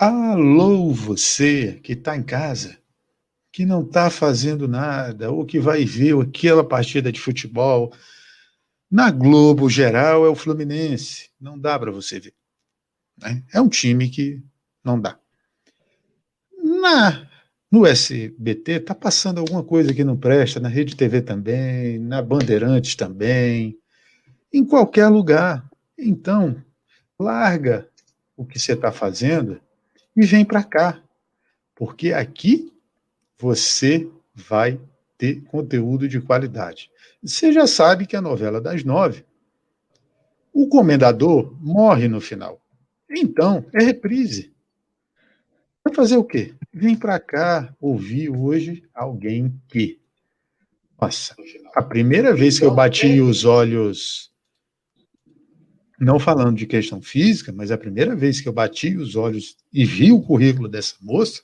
Alô, você que está em casa, que não está fazendo nada, ou que vai ver aquela partida de futebol. Na Globo geral é o Fluminense, não dá para você ver, né? É um time que não dá. No SBT está passando alguma coisa que não presta, na Rede TV também, na Bandeirantes também, em qualquer lugar. Então, larga o que você está fazendo e vem para cá, porque aqui você vai ter conteúdo de qualidade. Você já sabe que a novela das 9, o comendador morre no final. Então, é reprise. Vai fazer o quê? Vem para cá ouvir hoje alguém que... Nossa, a primeira vez que eu bati os olhos, não falando de questão física, mas a primeira vez que eu bati os olhos e vi o currículo dessa moça,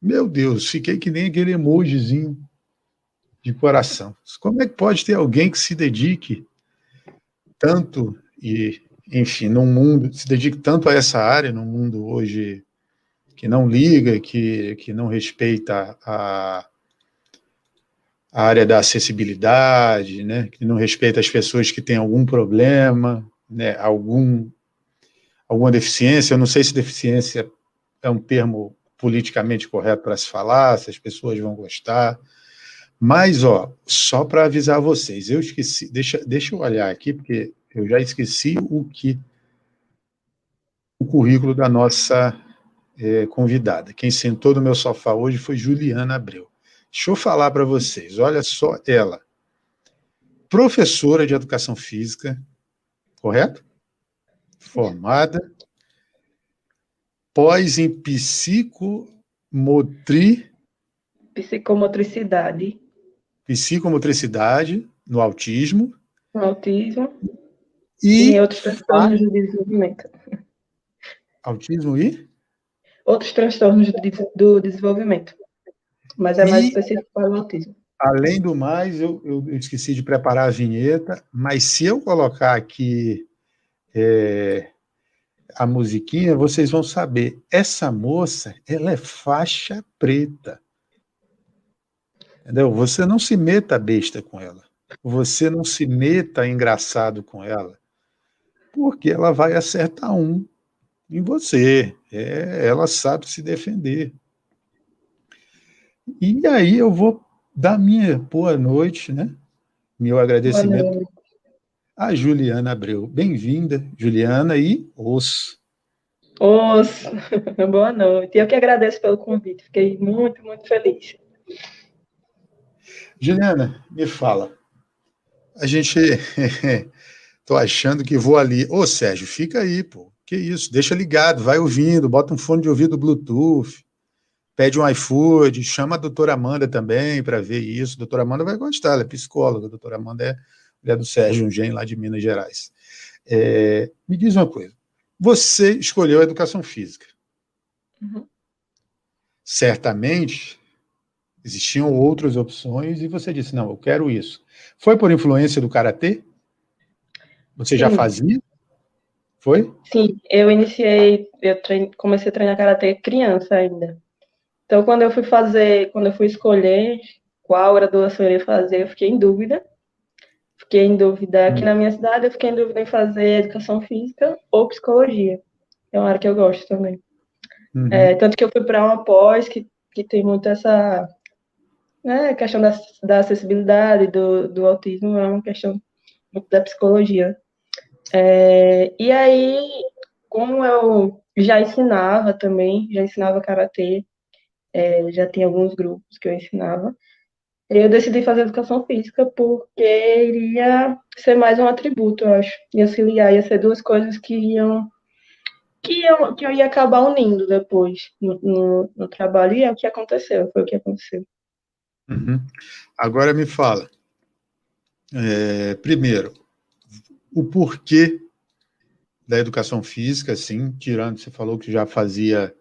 meu Deus, fiquei que nem aquele emojizinho de coração. Como é que pode ter alguém que se dedique tanto e, enfim, num mundo, se dedique tanto a essa área, num mundo hoje que não liga, que não respeita a área da acessibilidade, né, que não respeita as pessoas que têm algum problema, né, alguma deficiência. Eu não sei se deficiência é um termo politicamente correto para se falar, se as pessoas vão gostar. Mas, ó, só para avisar vocês, eu esqueci, deixa eu olhar aqui, porque eu já esqueci o currículo da nossa convidada. Quem sentou no meu sofá hoje foi Juliana Abreu. Deixa eu falar para vocês, olha só ela, professora de educação física, correto? Formada, pós em Psicomotricidade, psicomotricidade no autismo no autismo e em e outros transtornos do desenvolvimento. autismo e Outros transtornos do desenvolvimento, mas é mais e específico para o autismo. além do mais, eu esqueci de preparar a vinheta, mas se eu colocar aqui a musiquinha, vocês vão saber. Essa moça, ela é faixa preta. Entendeu? Você não se meta besta com ela. Você não se meta engraçado com ela, porque ela vai acertar um em você. Ela sabe se defender. E aí eu vou dar minha boa noite, né? Meu Boa agradecimento noite. a Juliana Abreu. Bem-vinda, Juliana, e Os, boa noite. Eu que agradeço pelo convite, fiquei muito, muito feliz. Juliana, me fala. A gente... Tô achando que vou ali. Ô, Sérgio, fica aí, pô. Que isso? Deixa ligado, vai ouvindo, bota um fone de ouvido Bluetooth, pede um iFood, chama a doutora Amanda também para ver isso. A doutora Amanda vai gostar, ela é psicóloga. A doutora Amanda é mulher do Sérgio Ungem, lá de Minas Gerais. Me diz uma coisa. Você escolheu a educação física. Uhum. Certamente existiam outras opções e você disse, não, eu quero isso. Foi por influência do karatê? Você já Sim, fazia? Foi? sim, comecei a treinar karatê criança ainda. Então, quando eu fui escolher qual graduação eu iria fazer, eu fiquei em dúvida. Fiquei em dúvida aqui na minha cidade, eu fiquei em dúvida em fazer educação física ou psicologia. É uma área que eu gosto também. Uhum. Tanto que eu fui para uma pós que tem muito essa, né, questão da acessibilidade, do autismo, é uma questão muito da psicologia. E aí, como eu já ensinava também, já ensinava karatê, já tinha alguns grupos que eu ensinava, eu decidi fazer educação física porque iria ser mais um atributo, eu acho. Ia se ligar, ia ser duas coisas que eu ia acabar unindo depois no trabalho, e é o que aconteceu, foi o que aconteceu. Uhum. Agora me fala, primeiro, o porquê da educação física, assim, tirando, você falou que já fazia,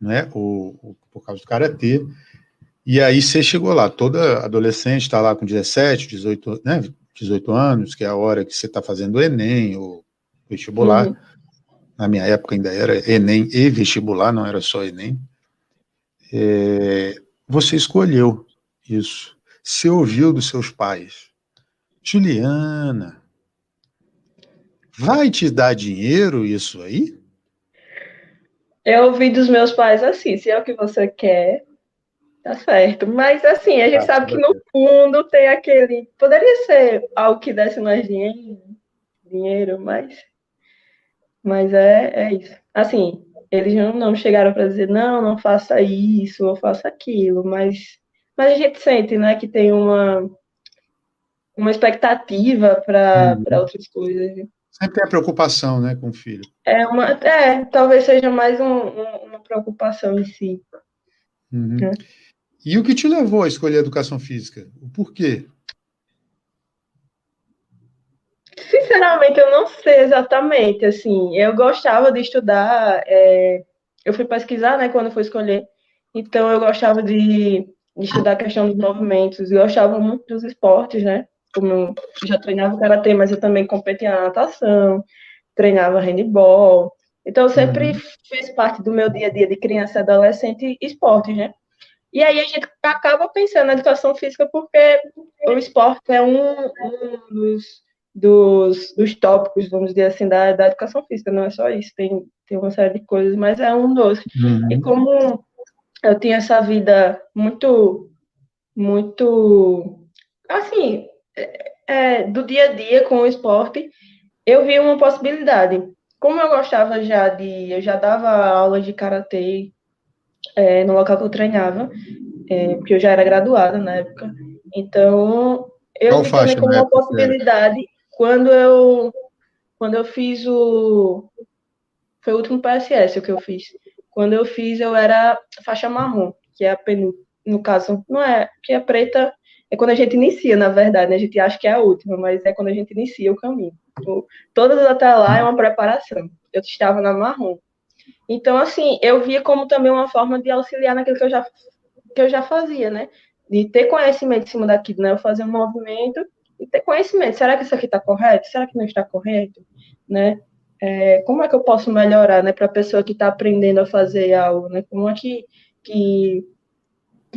né, por causa do karatê, e aí você chegou lá, toda adolescente está lá com 17, 18, né, 18 anos, que é a hora que você está fazendo o Enem, o vestibular, Uhum. na minha época ainda era Enem e vestibular, não era só Enem, você escolheu isso. Você ouviu dos seus pais. Juliana, vai te dar dinheiro isso aí? Eu ouvi dos meus pais assim, se é o que você quer, tá certo. Mas assim, a gente sabe que no fundo tem aquele. Poderia ser algo que desse mais dinheiro, mas é isso. Assim, eles não chegaram para dizer, não faça isso ou faça aquilo, mas a gente sente, né, que tem uma expectativa para outras coisas. Sempre tem a preocupação, né, com o filho. Talvez seja mais uma preocupação em si. Né? E o que te levou a escolher a educação física? O porquê? Sinceramente, eu não sei exatamente, assim, eu gostava de estudar, eu fui pesquisar, né, quando eu fui escolher, então eu gostava de estudar a questão dos movimentos, eu gostava muito dos esportes, né, como eu já treinava karatê, mas eu também competia na natação, treinava handebol, então eu sempre fiz parte do meu dia a dia de criança e adolescente esportes, né, e aí a gente acaba pensando na educação física porque o esporte é um dos tópicos, vamos dizer assim, da educação física, não é só isso, tem uma série de coisas, mas é um dos. E como eu tinha essa vida muito, assim, do dia a dia com o esporte, eu vi uma possibilidade. Como eu gostava eu já dava aula de karatê no local que eu treinava, porque eu já era graduada na época, então eu Qual vi também faixa como na uma época que era? possibilidade quando eu fiz foi o último PSS o que eu fiz. Quando eu fiz, eu era faixa marrom, que é a penúltima. No caso, não é, que é preta, é quando a gente inicia, na verdade, né? A gente acha que é a última, mas é quando a gente inicia o caminho. Todas até lá é uma preparação. Eu estava na marrom. Então, assim, eu via como também uma forma de auxiliar naquilo que eu já fazia, né? De ter conhecimento em cima daquilo, né? Eu fazia um movimento e ter conhecimento. Será que isso aqui está correto? Será que não está correto? Né? Como é que eu posso melhorar, né, para a pessoa que está aprendendo a fazer algo, né? Como é que, que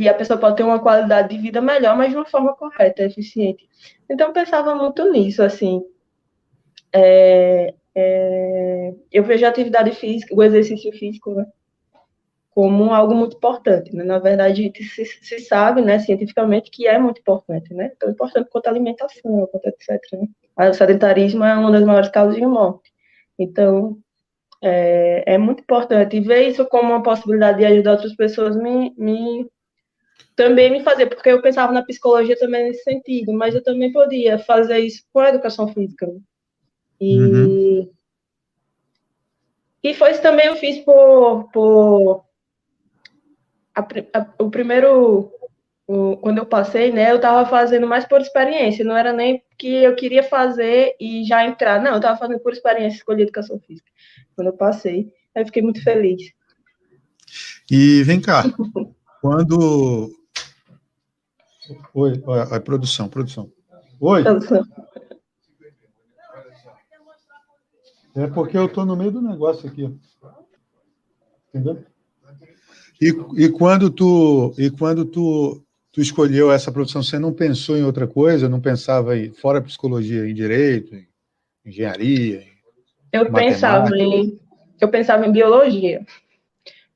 a pessoa pode ter uma qualidade de vida melhor, mas de uma forma correta, eficiente. Então, eu pensava muito nisso, assim. Eu vejo a atividade física, o exercício físico, né, como algo muito importante, né? Na verdade, a gente se sabe, né, cientificamente, que é muito importante, né? Tão importante quanto a alimentação, quanto etc. Né? O sedentarismo é uma das maiores causas de morte. Então, é muito importante. E ver isso como uma possibilidade de ajudar outras pessoas também me fazer, porque eu pensava na psicologia também nesse sentido, mas eu também podia fazer isso com a educação física. Né? E foi isso também eu fiz o primeiro. Quando eu passei, né, eu estava fazendo mais por experiência, não era nem que eu queria fazer e já entrar, não, eu estava fazendo por experiência, escolhi educação física. Quando eu passei, aí eu fiquei muito feliz. E vem cá, quando... Oi, produção. Oi? É porque eu estou no meio do negócio aqui. Entendeu? E quando tu escolheu essa produção, você não pensou em outra coisa? Não pensava em, fora psicologia, em direito, em engenharia, Eu matemática? pensava em biologia.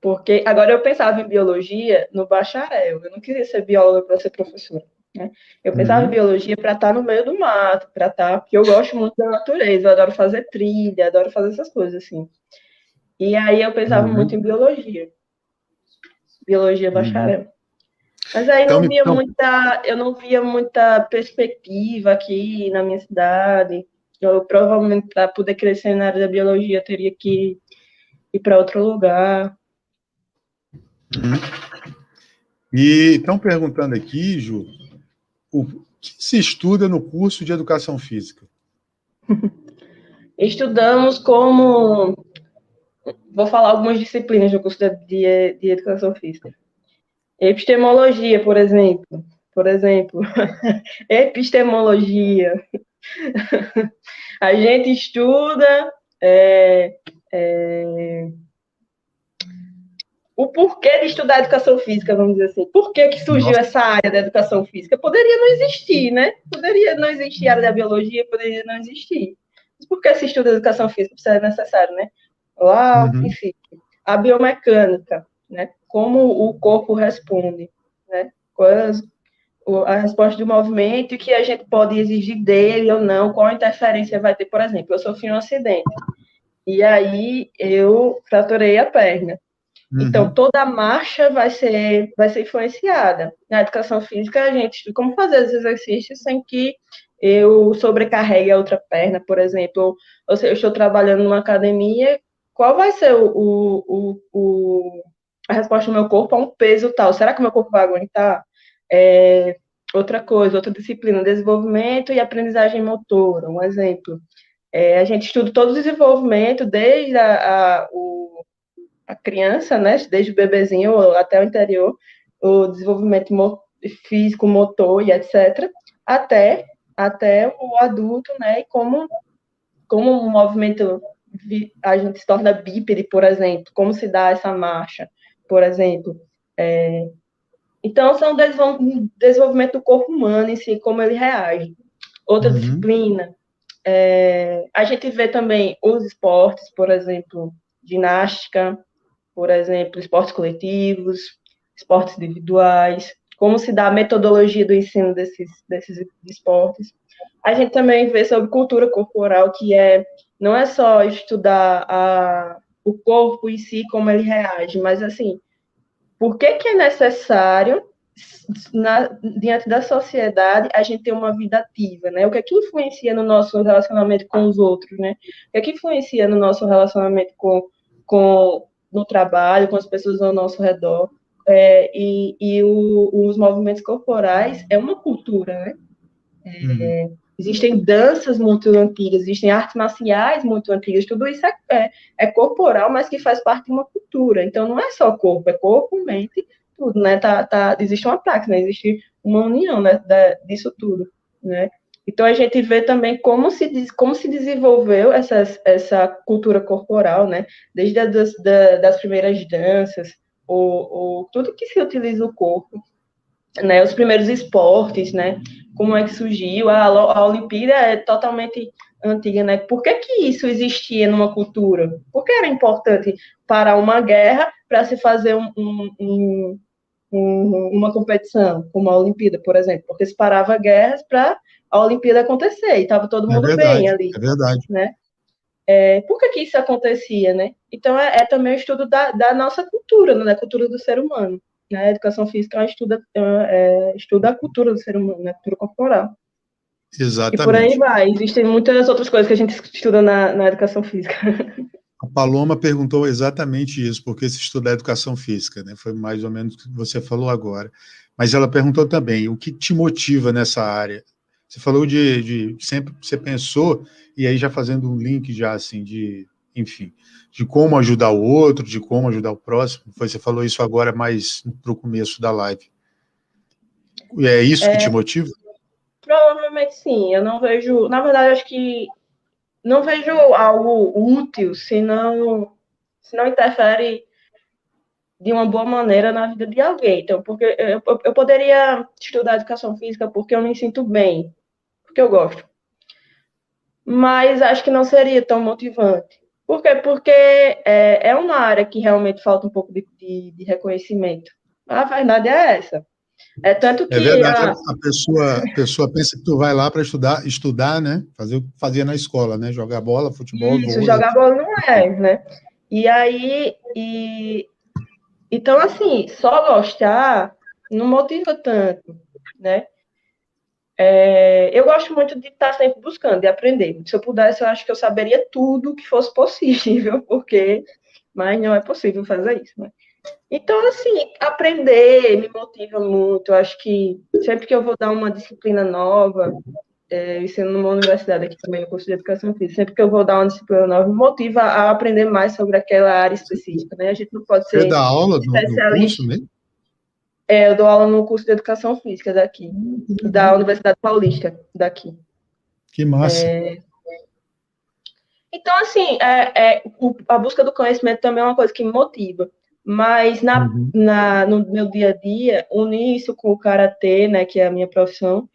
Porque agora eu pensava em biologia no bacharel. Eu não queria ser bióloga para ser professora. Né? Eu pensava em biologia para estar no meio do mato, porque eu gosto muito da natureza, eu adoro fazer trilha, adoro fazer essas coisas assim. E aí eu pensava muito em biologia bacharel. Mas aí Então, eu não via muita perspectiva aqui na minha cidade. Eu provavelmente para poder crescer na área da biologia teria que ir para outro lugar. E estão perguntando aqui, Ju, o que se estuda no curso de Educação Física? Estudamos como... Vou falar algumas disciplinas do curso de Educação Física. Epistemologia, por exemplo. Epistemologia. A gente estuda o porquê de estudar educação física, vamos dizer assim. Por que surgiu Nossa. essa área da educação física? Poderia não existir, né? Poderia não existir a área da biologia, poderia não existir. Mas por que se estuda educação física? Isso é necessário, né? Lá, enfim, a biomecânica, né? Como o corpo responde, né? Quais a resposta do movimento e que a gente pode exigir dele ou não, qual interferência vai ter, por exemplo, eu sofri um acidente, e aí eu fraturei a perna. Então, toda a marcha vai ser influenciada. Na educação física, a gente estuda como fazer os exercícios sem que eu sobrecarregue a outra perna, por exemplo. Ou se eu estou trabalhando numa academia, qual vai ser a resposta do meu corpo a um peso tal? Será que o meu corpo vai aguentar? Outra coisa, outra disciplina, desenvolvimento e aprendizagem motora, um exemplo. A gente estuda todo o desenvolvimento, desde a criança, né, desde o bebezinho até o interior, o desenvolvimento físico, motor e etc., até o adulto, né, e como o movimento, a gente se torna bípede, por exemplo, como se dá essa marcha, por exemplo. Então, são desenvolvimento do corpo humano em si, como ele reage. Outra disciplina, a gente vê também os esportes, por exemplo, ginástica, por exemplo, esportes coletivos, esportes individuais, como se dá a metodologia do ensino desses esportes. A gente também vê sobre cultura corporal, que não é só estudar o corpo em si, como ele reage, mas, assim, por que é necessário, diante da sociedade, a gente ter uma vida ativa, né? O que é que influencia no nosso relacionamento com os outros, né? O que é que influencia no nosso relacionamento no trabalho, com as pessoas ao nosso redor? Os movimentos corporais é uma cultura, né? Existem danças muito antigas, existem artes marciais muito antigas, tudo isso é corporal, mas que faz parte de uma cultura. Então, não é só corpo, é corpo, mente, tudo, né? Existe uma prática, né? Existe uma união, né, disso tudo, né? Então, a gente vê também como se desenvolveu essa cultura corporal, né? Desde das primeiras danças, ou tudo que se utiliza o corpo, né, os primeiros esportes, né, como é que surgiu, a Olimpíada é totalmente antiga, né, por que isso existia numa cultura? Por que era importante parar uma guerra para se fazer uma competição, como a Olimpíada, por exemplo, porque se parava guerras para a Olimpíada acontecer, e estava todo mundo bem ali, é verdade. né? Por que isso acontecia, né? Então, também o estudo da nossa cultura, né, da cultura do ser humano. Né? A educação física estuda a cultura do ser humano, né? A cultura corporal. E por aí Exatamente. vai. Existem muitas outras coisas que a gente estuda na educação física. A Paloma perguntou exatamente isso, porque se estuda educação física, né? Foi mais ou menos o que você falou agora. Mas ela perguntou também, o que te motiva nessa área? Você falou de sempre você pensou, e aí já fazendo um link já assim, enfim, de como ajudar o outro, de como ajudar o próximo. Você falou isso agora mais para o começo da live. É isso que te motiva? Provavelmente sim. Eu não vejo. Na verdade, acho que não vejo algo útil se não interfere de uma boa maneira na vida de alguém. Então, porque eu poderia estudar educação física porque eu me sinto bem, porque eu gosto. Mas acho que não seria tão motivante. Por quê? Porque é uma área que realmente falta um pouco de reconhecimento. A verdade é essa. É tanto É que verdade, a pessoa pensa que tu vai lá para estudar, né? Fazer o que fazia na escola, né? Jogar bola, futebol, isso, vôlei. jogar bola não é, né? E aí, então, assim, só gostar não motiva tanto, né? Eu gosto muito de estar sempre buscando, de aprender. Se eu pudesse, eu acho que eu saberia tudo que fosse possível, mas não é possível fazer isso, né? Então, assim, aprender me motiva muito. Eu acho que sempre que eu vou dar uma disciplina nova, ensino numa universidade aqui também, no curso de Educação Física, sempre que eu vou dar uma disciplina nova, me motiva a aprender mais sobre aquela área específica, né? A gente não pode Você ser dá aula no curso especialista. mesmo? Eu dou aula no curso de Educação Física daqui, Que da legal. Universidade Paulista daqui. Que massa. Então, assim, a busca do conhecimento também é uma coisa que me motiva. Mas Uhum. no meu dia a dia, unir isso com o karatê, né, que é a minha profissão,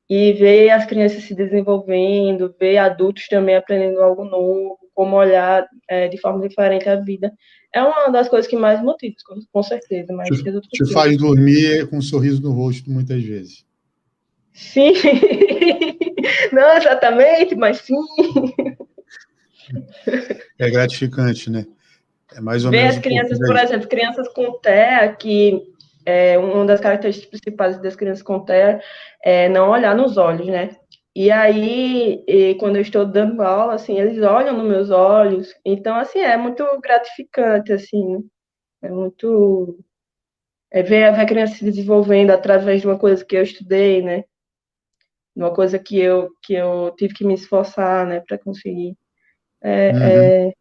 e ver as crianças se desenvolvendo, ver adultos também aprendendo algo novo, como olhar de forma diferente a vida, é uma das coisas que mais motiva, com certeza, mais que as outras Te coisas. faz dormir com um sorriso no rosto muitas vezes. Sim, não exatamente, mas sim. É gratificante, né? É mais ou Ver menos as o porquê crianças, da por gente. exemplo, crianças com TEA, que uma das características principais das crianças com TEA é não olhar nos olhos, né? E aí, quando eu estou dando aula, assim, eles olham nos meus olhos. Então, assim, é muito gratificante, assim. É muito... ver a criança se desenvolvendo através de uma coisa que eu estudei, né? De uma coisa que eu tive que me esforçar, né, para conseguir. Uhum.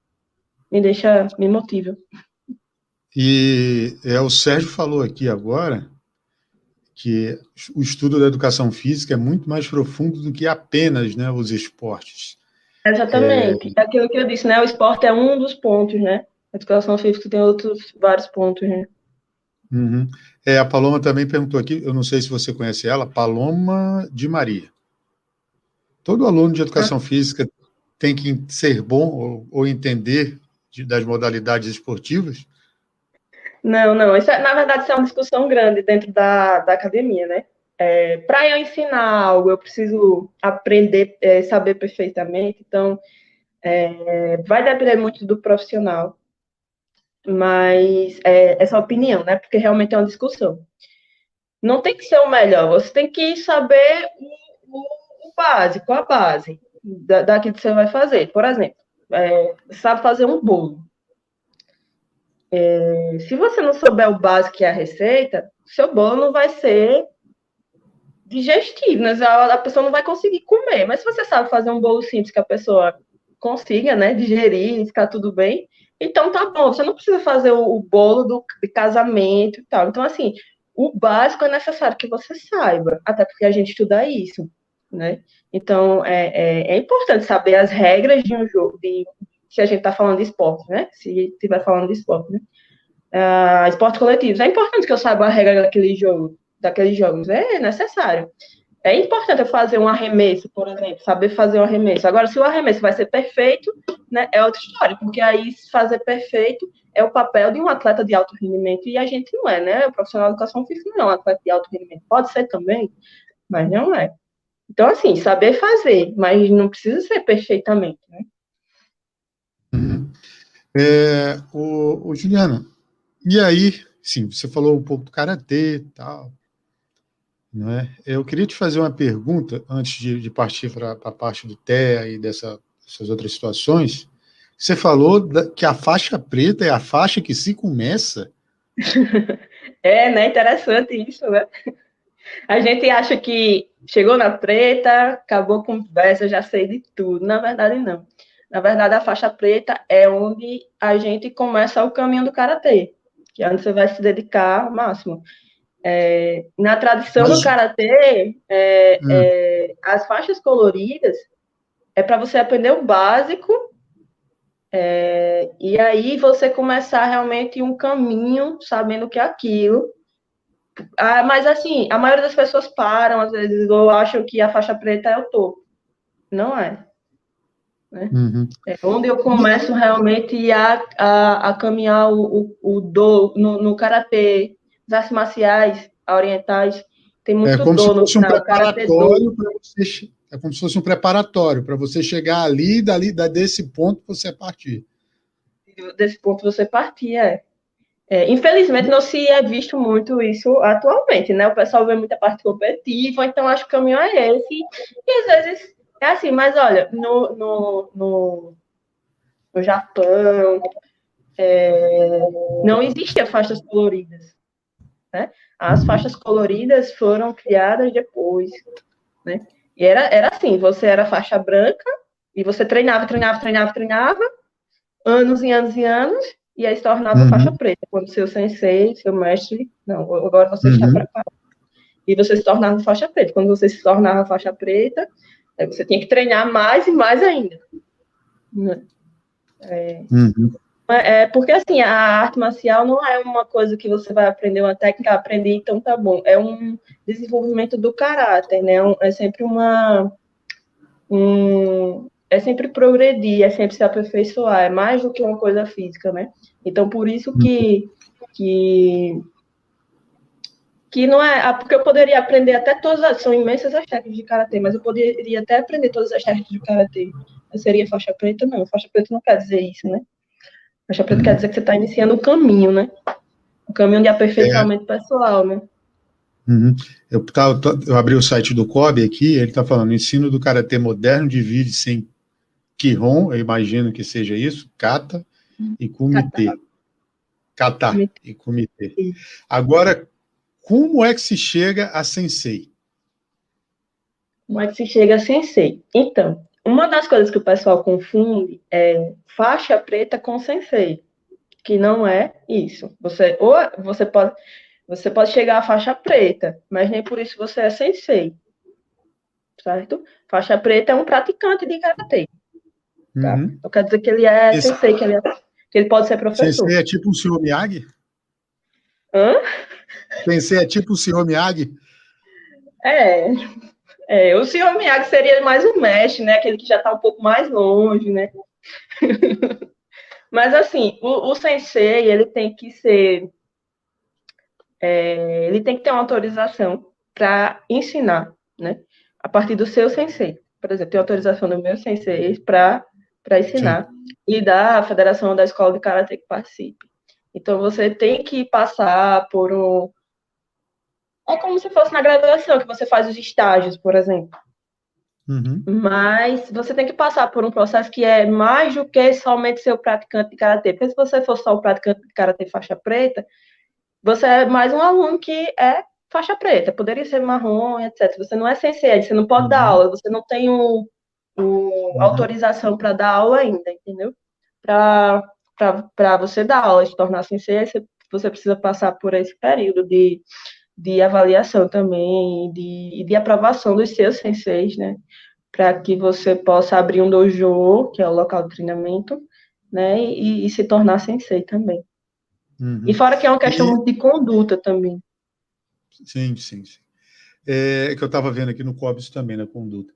Me motiva. E o Sérgio falou aqui agora que o estudo da educação física é muito mais profundo do que apenas, né, os esportes. Exatamente. É aquilo que eu disse, né? O esporte é um dos pontos, né? A educação física tem outros vários pontos, né? Uhum. A Paloma também perguntou aqui, eu não sei se você conhece ela, Paloma de Maria. Todo aluno de educação física tem que ser bom ou entender das modalidades esportivas? Não, não. Na verdade, isso é uma discussão grande dentro da academia, né? Para eu ensinar algo, eu preciso aprender, saber perfeitamente. Então, vai depender muito do profissional. Mas essa opinião, né? Porque realmente é uma discussão. Não tem que ser o melhor, você tem que saber o básico, a base daquilo que você vai fazer. Por exemplo, sabe fazer um bolo. Se você não souber o básico que é a receita, seu bolo não vai ser digestivo, né? A pessoa não vai conseguir comer. Mas se você sabe fazer um bolo simples que a pessoa consiga, né, digerir, ficar tudo bem, então tá bom. Você não precisa fazer o bolo de casamento e tal. Então, assim, o básico é necessário que você saiba, até porque a gente estuda isso, né? Então, é importante saber as regras de um jogo, se a gente está falando de esporte, né? Se estiver falando de esporte, né? Esportes coletivos. É importante que eu saiba a regra daqueles jogos. É necessário. É importante eu fazer um arremesso, por exemplo, saber fazer um arremesso. Agora, se o arremesso vai ser perfeito, né, é outra história, porque aí fazer perfeito é o papel de um atleta de alto rendimento e a gente não é, né? O profissional de educação física não é um atleta de alto rendimento. Pode ser também, mas não é. Então, assim, saber fazer, mas não precisa ser perfeitamente, né? Uhum. Juliana, e aí, sim, você falou um pouco do karatê e tal, não é? Eu queria te fazer uma pergunta antes de partir para a parte do TEA e dessas outras situações. Você falou que a faixa preta é a faixa que se começa. Né? Interessante isso, né? A gente acha que chegou na preta, acabou a conversa, já sei de tudo. Na verdade, não. Na verdade, a faixa preta é onde a gente começa o caminho do karatê, que é onde você vai se dedicar ao máximo. Na tradição do Mas, karatê, hum, as faixas coloridas é para você aprender o básico e aí você começar realmente um caminho sabendo o que é aquilo. Mas assim, a maioria das pessoas param, às vezes, ou acham que a faixa preta é o topo. Não é, né? uhum. É onde eu começo realmente a caminhar no karatê, as artes marciais orientais, tem É muito como se do fosse um no karatê do. preparatório para você. É como se fosse um preparatório para você chegar ali, desse ponto você partir. Desse ponto você partir, infelizmente não se é visto muito isso atualmente, né? O pessoal vê muita parte competitiva, então acho que o caminho é esse. E às vezes é assim, mas olha, no Japão, não existia faixas coloridas, né? As faixas coloridas foram criadas depois, né? E era assim, você era faixa branca e você treinava, treinava, treinava, treinava, anos e anos e anos, e aí se tornava faixa Uhum, preta, quando seu sensei, seu mestre, não, agora você está uhum, preparado. E você se tornava faixa preta. Quando você se tornava faixa preta, você tinha que treinar mais e mais ainda. né? É, Uhum. porque, assim, a arte marcial não é uma coisa que você vai aprender uma técnica, aprender, então tá bom. É um desenvolvimento do caráter, né? É sempre é sempre progredir, é sempre se aperfeiçoar, é mais do que uma coisa física, né? Então, por isso que que não é. Porque eu poderia aprender até são imensas as técnicas de karatê, mas eu poderia até aprender todas as técnicas de karatê. Eu seria faixa preta? Não, faixa preta não quer dizer isso, né? Faixa preta quer dizer que você está iniciando o caminho, né? O caminho de aperfeiçoamento pessoal, né? Uhum. Eu abri o site do Kobe aqui, ele está falando: o ensino do karatê moderno divide-se em Kihon, eu imagino que seja isso, kata e kumite. Kata e kumite. Agora, como é que se chega a sensei? Como é que se chega a sensei? Então, uma das coisas que o pessoal confunde é faixa preta com sensei, que não é isso. Você pode chegar à faixa preta, mas nem por isso você é sensei, certo? Faixa preta é um praticante de karatê, tá? Uhum. Não quer dizer que ele é sensei, que ele pode ser Sensei professor. é tipo o senhor Miyagi? Hã? Sensei é tipo o senhor Miyagi? O senhor Miyagi seria mais um mestre, né? Aquele que já está um pouco mais longe, né? Mas assim, o sensei, ele tem que ter uma autorização para ensinar, né? A partir do seu sensei. Por exemplo, tem autorização do meu sensei para Sim. ensinar e da federação da escola de karatê que participe. Então você tem que passar por um. É como se fosse na graduação, que você faz os estágios, por exemplo. Uhum. Mas você tem que passar por um processo que é mais do que somente ser o praticante de karatê. Porque se você for só o praticante de karatê faixa preta, você é mais um aluno que é faixa preta, poderia ser marrom, etc. Você não é sensei, você não pode dar Uhum. aula, você não tem Uhum. autorização para dar aula ainda, entendeu? Para você dar aula, se tornar sensei, você precisa passar por esse período de avaliação também, de aprovação dos seus senseis, né? Para que você possa abrir um dojo, que é o local de treinamento, né? E se tornar sensei também. E Uhum. fora que é uma questão E, muito de conduta também. sim, sim, sim. É que eu estava vendo aqui no COBS também, na conduta.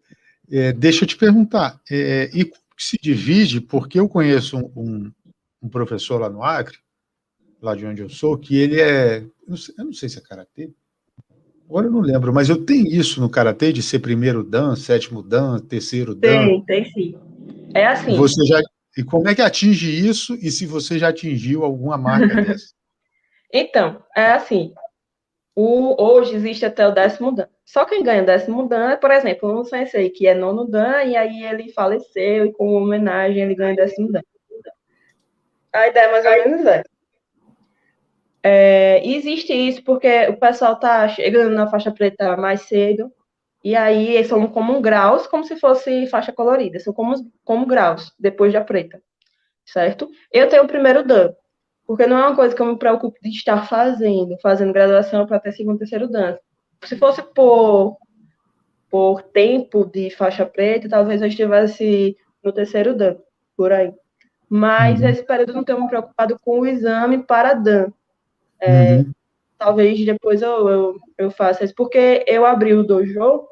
Deixa eu te perguntar, e como que se divide? Porque eu conheço um professor lá no Acre, lá de onde eu sou, que ele eu não sei se é karatê, agora eu não lembro, mas eu tenho isso no karatê de ser primeiro dan, sétimo dan, terceiro dan. Tem sim. É E assim. você já, e como é que atinge isso? E se você já atingiu alguma marca dessa? Então, é assim. Hoje existe até o 10º Dan. Só quem ganha 10º Dan é, por exemplo, um sensei que é nono Dan e aí ele faleceu e como homenagem ele ganha 10º Dan. A ideia é mais ou menos existe isso porque o pessoal tá chegando na faixa preta mais cedo e aí são como graus, como se fosse faixa colorida, são como graus depois da preta, certo? Eu tenho o primeiro Dan, porque não é uma coisa que eu me preocupo de estar fazendo graduação para ter segundo, terceiro Dan. Se fosse por tempo de faixa preta, talvez eu estivesse no terceiro Dan, por aí. Mas Uhum, esse período eu não tenho me preocupado com o exame para Dan. uhum, Talvez depois eu faça isso, porque eu abri o dojo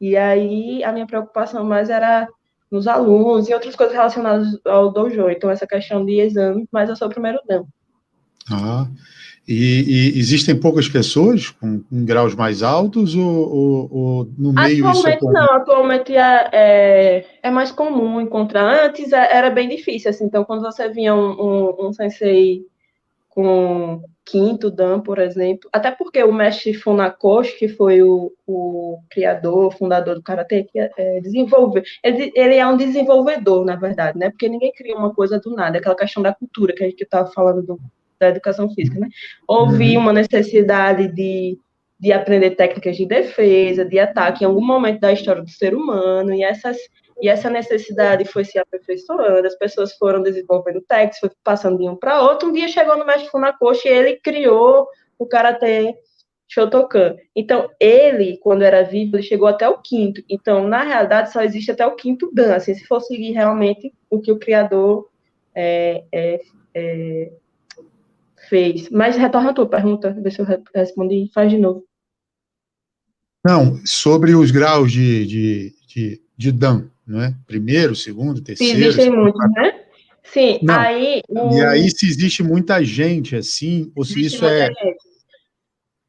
e aí a minha preocupação mais era nos alunos e outras coisas relacionadas ao dojo. Então, essa questão de exame, mas eu sou o primeiro Dan. ah, e existem poucas pessoas com graus mais altos ou no meio isso é Atualmente comum? não, atualmente é mais comum encontrar. Antes era bem difícil, assim, então quando você via um sensei com quinto dan, por exemplo, até porque o mestre Funakoshi, que foi o criador, fundador do Karatê, que desenvolveu, ele é um desenvolvedor, na verdade, né? Porque ninguém cria uma coisa do nada, aquela questão da cultura que a gente estava falando da educação física, né? Houve Uhum, uma necessidade de aprender técnicas de defesa, de ataque em algum momento da história do ser humano, e essa necessidade foi se aperfeiçoando, as pessoas foram desenvolvendo técnicas, foi passando de um para outro. Um dia chegou no mestre Funakoshi e ele criou o Karatê Shotokan. Então, ele, quando era vivo, ele chegou até o quinto. Então, na realidade, só existe até o quinto Dan, assim, se for seguir realmente o que o criador fez. Mas retorna a tua pergunta, ver se eu respondi. Faz de novo. Não, sobre os graus de Dan, não é? Primeiro, segundo, terceiro. Existem muitos, né? Sim, Não. aí... E aí, se existe muita gente assim, ou se Existe isso muita é gente.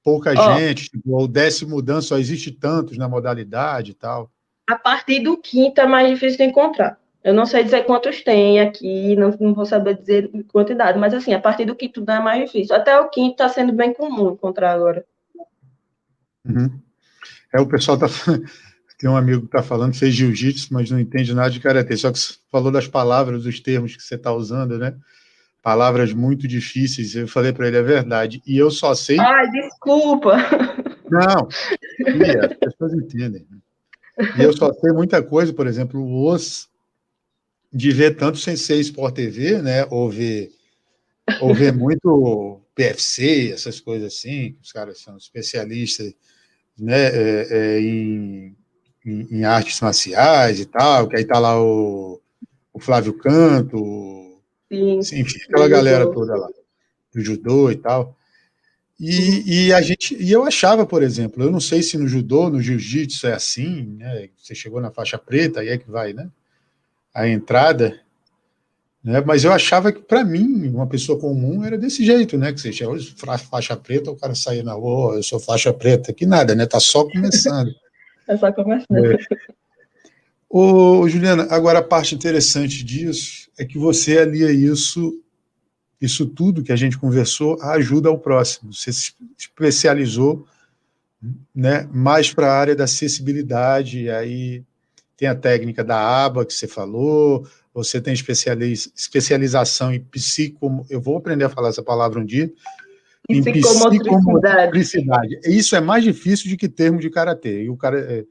pouca Ó, gente, tipo, ou 10º Dan, só existe tantos na modalidade e tal. a partir do quinto é mais difícil de encontrar. Eu não sei dizer quantos tem aqui, não vou saber dizer quantidade, mas assim, a partir do quinto Dan é mais difícil. Até o quinto está sendo bem comum encontrar agora. Uhum. O pessoal tá tem um amigo que está falando, fez jiu-jitsu, mas não entende nada de karatê. Só que você falou das palavras, dos termos que você está usando, né? Palavras muito difíceis. Eu falei para ele, é verdade. E eu só sei. Ai, desculpa. Não, e as pessoas entendem. E eu só sei muita coisa, por exemplo, de ver tanto Sensei Sport TV, né? Ou ver muito PFC, essas coisas assim, que os caras são especialistas, né? Em artes marciais e tal, que aí tá lá o Flávio Canto, Sim, assim, enfim, aquela galera toda lá, do judô e tal. E eu achava, por exemplo, eu não sei se no judô, no jiu-jitsu é assim, né? Você chegou na faixa preta, aí é que vai, né? A entrada, né? Mas eu achava que, para mim, uma pessoa comum era desse jeito, né? Que você chegou faixa preta, o cara saía na rua, eu sou faixa preta, que nada, né? Tá só começando. é só começando. Ô, Juliana, agora a parte interessante disso é que você alia isso tudo que a gente conversou, a ajuda ao próximo. Você se especializou, né, mais para a área da acessibilidade, aí tem a técnica da aba que você falou, você tem especialização em eu vou aprender a falar essa palavra um dia, em Psicomotricidade. psicomotricidade. Isso é mais difícil do que termo de karatê. E o cara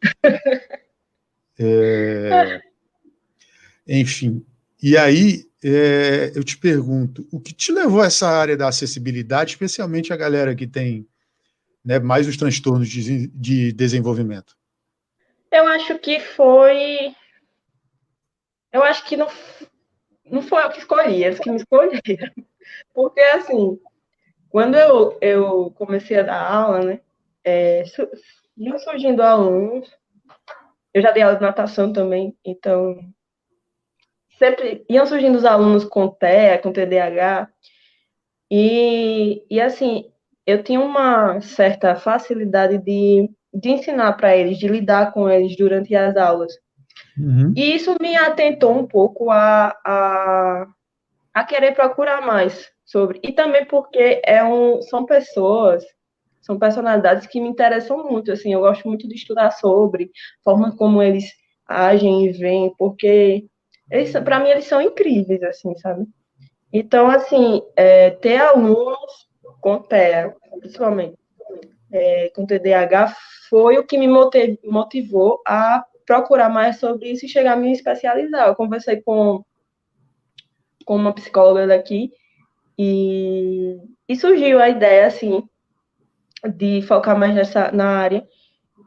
enfim. E aí, eu te pergunto, o que te levou a essa área da acessibilidade, especialmente a galera que tem, né, mais os transtornos de desenvolvimento? Eu acho que foi. Eu acho que não foi eu que escolhi, eles que me escolheram. Porque, assim, quando eu comecei a dar aula, né, iam surgindo alunos, eu já dei aula de natação também, então sempre iam surgindo os alunos com TEA, com TDAH, e assim, eu tinha uma certa facilidade de ensinar para eles, de lidar com eles durante as aulas. Uhum. E isso me atentou um pouco a querer procurar mais sobre. E também porque são pessoas, são personalidades que me interessam muito, assim, eu gosto muito de estudar sobre forma como eles agem e veem, porque para mim eles são incríveis, assim, sabe? Então, assim, ter alunos com TEA, principalmente com TDAH, foi o que me motivou a procurar mais sobre isso e chegar a me especializar. Eu conversei com uma psicóloga daqui e surgiu a ideia, assim, de focar mais na área.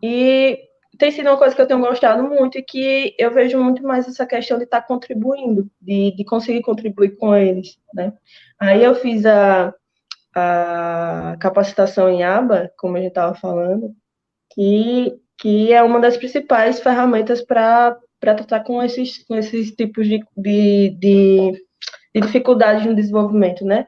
E tem sido uma coisa que eu tenho gostado muito e que eu vejo muito mais essa questão de estar contribuindo, de conseguir contribuir com eles, né? Aí eu fiz a capacitação em aba, como a gente estava falando, que é uma das principais ferramentas para tratar com esses tipos de dificuldades no desenvolvimento, né?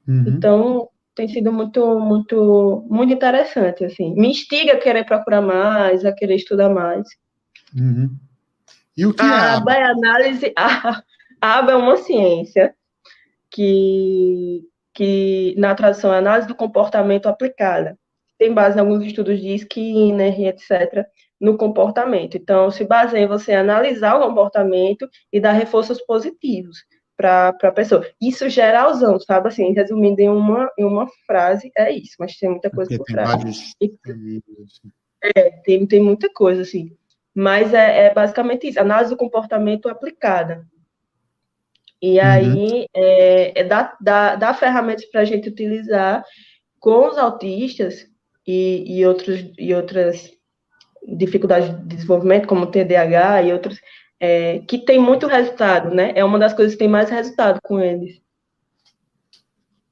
Uhum. Então, tem sido muito interessante, assim. Me instiga a querer procurar mais, a querer estudar mais. Uhum. E o que é A aba? aba é análise, a aba é uma ciência que na tradução é análise do comportamento aplicada. Tem base em alguns estudos de Skinner e etc. no comportamento. Então, se baseia em você analisar o comportamento e dar reforços positivos para a pessoa. Isso geralzão, sabe? Assim, resumindo em uma frase, é isso, mas tem muita coisa Porque por tem trás. vários E amigos. tem muita coisa, assim. Mas é basicamente isso, análise do comportamento aplicada. E Uhum. aí dá ferramentas para a gente utilizar com os autistas e outras dificuldades de desenvolvimento, como TDAH e outros, que tem muito resultado, né? É uma das coisas que tem mais resultado com eles.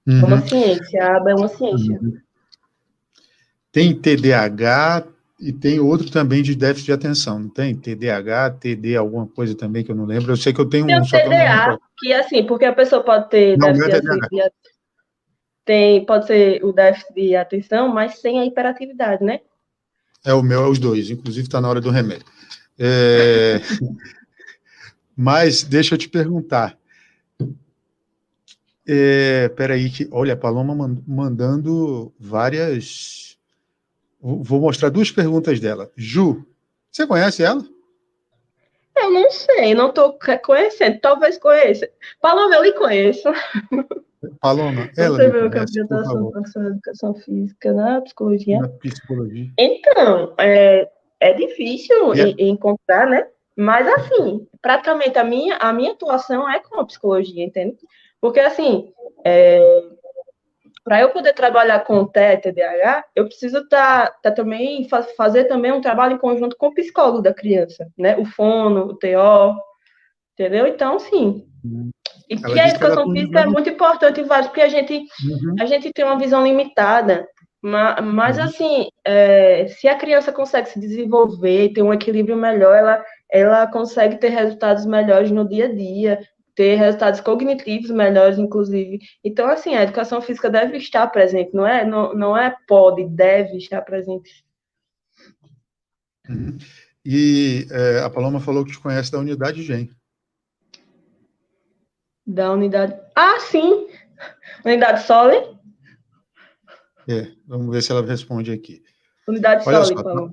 É uma Uhum. ciência, a aba é uma ciência. Uhum. Tem TDAH e tem outro também de déficit de atenção, não tem? TDAH, TD, alguma coisa também que eu não lembro. Eu sei que eu tenho Tem um, o só que eu não TDA, lembro. que assim, porque a pessoa pode ter Não, o meu é déficit TDAH. pode ser o déficit de atenção, mas sem a hiperatividade, né? O meu é os dois, inclusive está na hora do remédio. É... Mas deixa eu te perguntar. Peraí, que olha, a Paloma mandando várias. Vou mostrar duas perguntas dela. Ju, você conhece ela? Eu não sei, não estou conhecendo, talvez conheça. Paloma, eu lhe conheço. Paloma, ela Você me viu que eu conhece, fui por atuação favor, professora de educação física na psicologia. na psicologia. Então, é difícil E é- encontrar, né? Mas, assim, praticamente a minha atuação é com a psicologia, entende? Porque, assim, para eu poder trabalhar com o TDAH, eu preciso também fazer também um trabalho em conjunto com o psicólogo da criança, né? O fono, o TO, entendeu? Então, sim. E ela que a disse que ela está educação física é usando. muito importante, Vários, porque Uhum, a gente tem uma visão limitada. Mas uhum, assim, se a criança consegue se desenvolver, ter um equilíbrio melhor, ela consegue ter resultados melhores no dia a dia, ter resultados cognitivos melhores, inclusive. Então, assim, a educação física deve estar presente, não é pode, deve estar presente. uhum. A Paloma falou que te conhece da unidade GEM. Da unidade. Ah, sim! Unidade Sole? Vamos ver se ela responde aqui. Unidade Olha Sole, só, Paulo.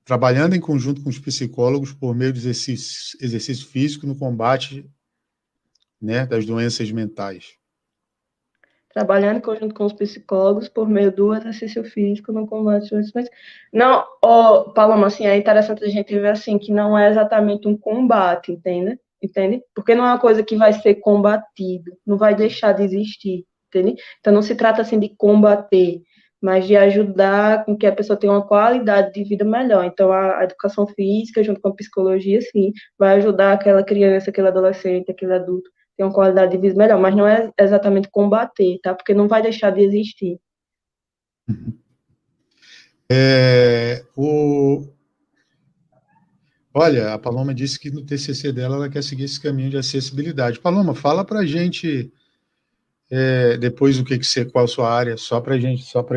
trabalhando em conjunto com os psicólogos por meio de exercício físico no combate, né, das doenças mentais. Trabalhando em conjunto com os psicólogos por meio do exercício físico no combate às doenças. Não, Paloma, assim, é interessante a gente ver assim que não é exatamente um combate, entende? Entende? Porque não é uma coisa que vai ser combatido, não vai deixar de existir, entende? Então não se trata assim de combater, mas de ajudar com que a pessoa tenha uma qualidade de vida melhor. Então a educação física junto com a psicologia, sim, vai ajudar aquela criança, aquele adolescente, aquele adulto ter uma qualidade de vida melhor, mas não é exatamente combater, tá? Porque não vai deixar de existir. Olha, a Paloma disse que no TCC dela ela quer seguir esse caminho de acessibilidade. Paloma, fala para a gente depois o que você, qual a sua área, só para gente, para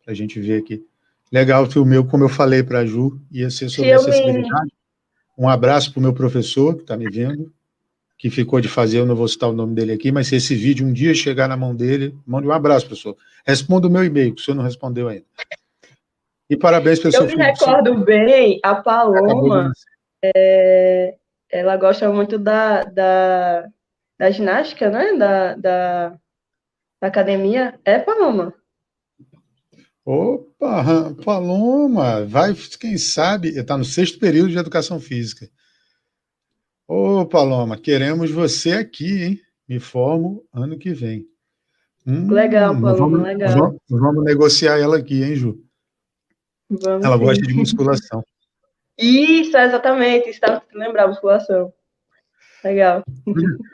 a gente ver aqui. Legal que o meu, como eu falei para a Ju, ia ser Se sobre eu me. acessibilidade. Um abraço para o meu professor que está me vendo, que ficou de fazer, eu não vou citar o nome dele aqui, mas se esse vídeo um dia chegar na mão dele, mande um abraço, professor. Responda o meu e-mail, que o senhor não respondeu ainda. E parabéns pelo Se eu seu me filho, recordo bem, a que acabou de Paloma, nascer. ela gosta muito da ginástica, né? Da academia. É, Paloma? Opa, Paloma, vai, quem sabe, está no sexto período de educação física. Ô, Paloma, queremos você aqui, hein? Me formo ano que vem. Legal, Nós Paloma, vamos, nós legal. vamos, nós vamos negociar ela aqui, hein, Ju? Vamos Ela sim. gosta de musculação. Isso, exatamente. Estava tentando lembrar a musculação. Legal.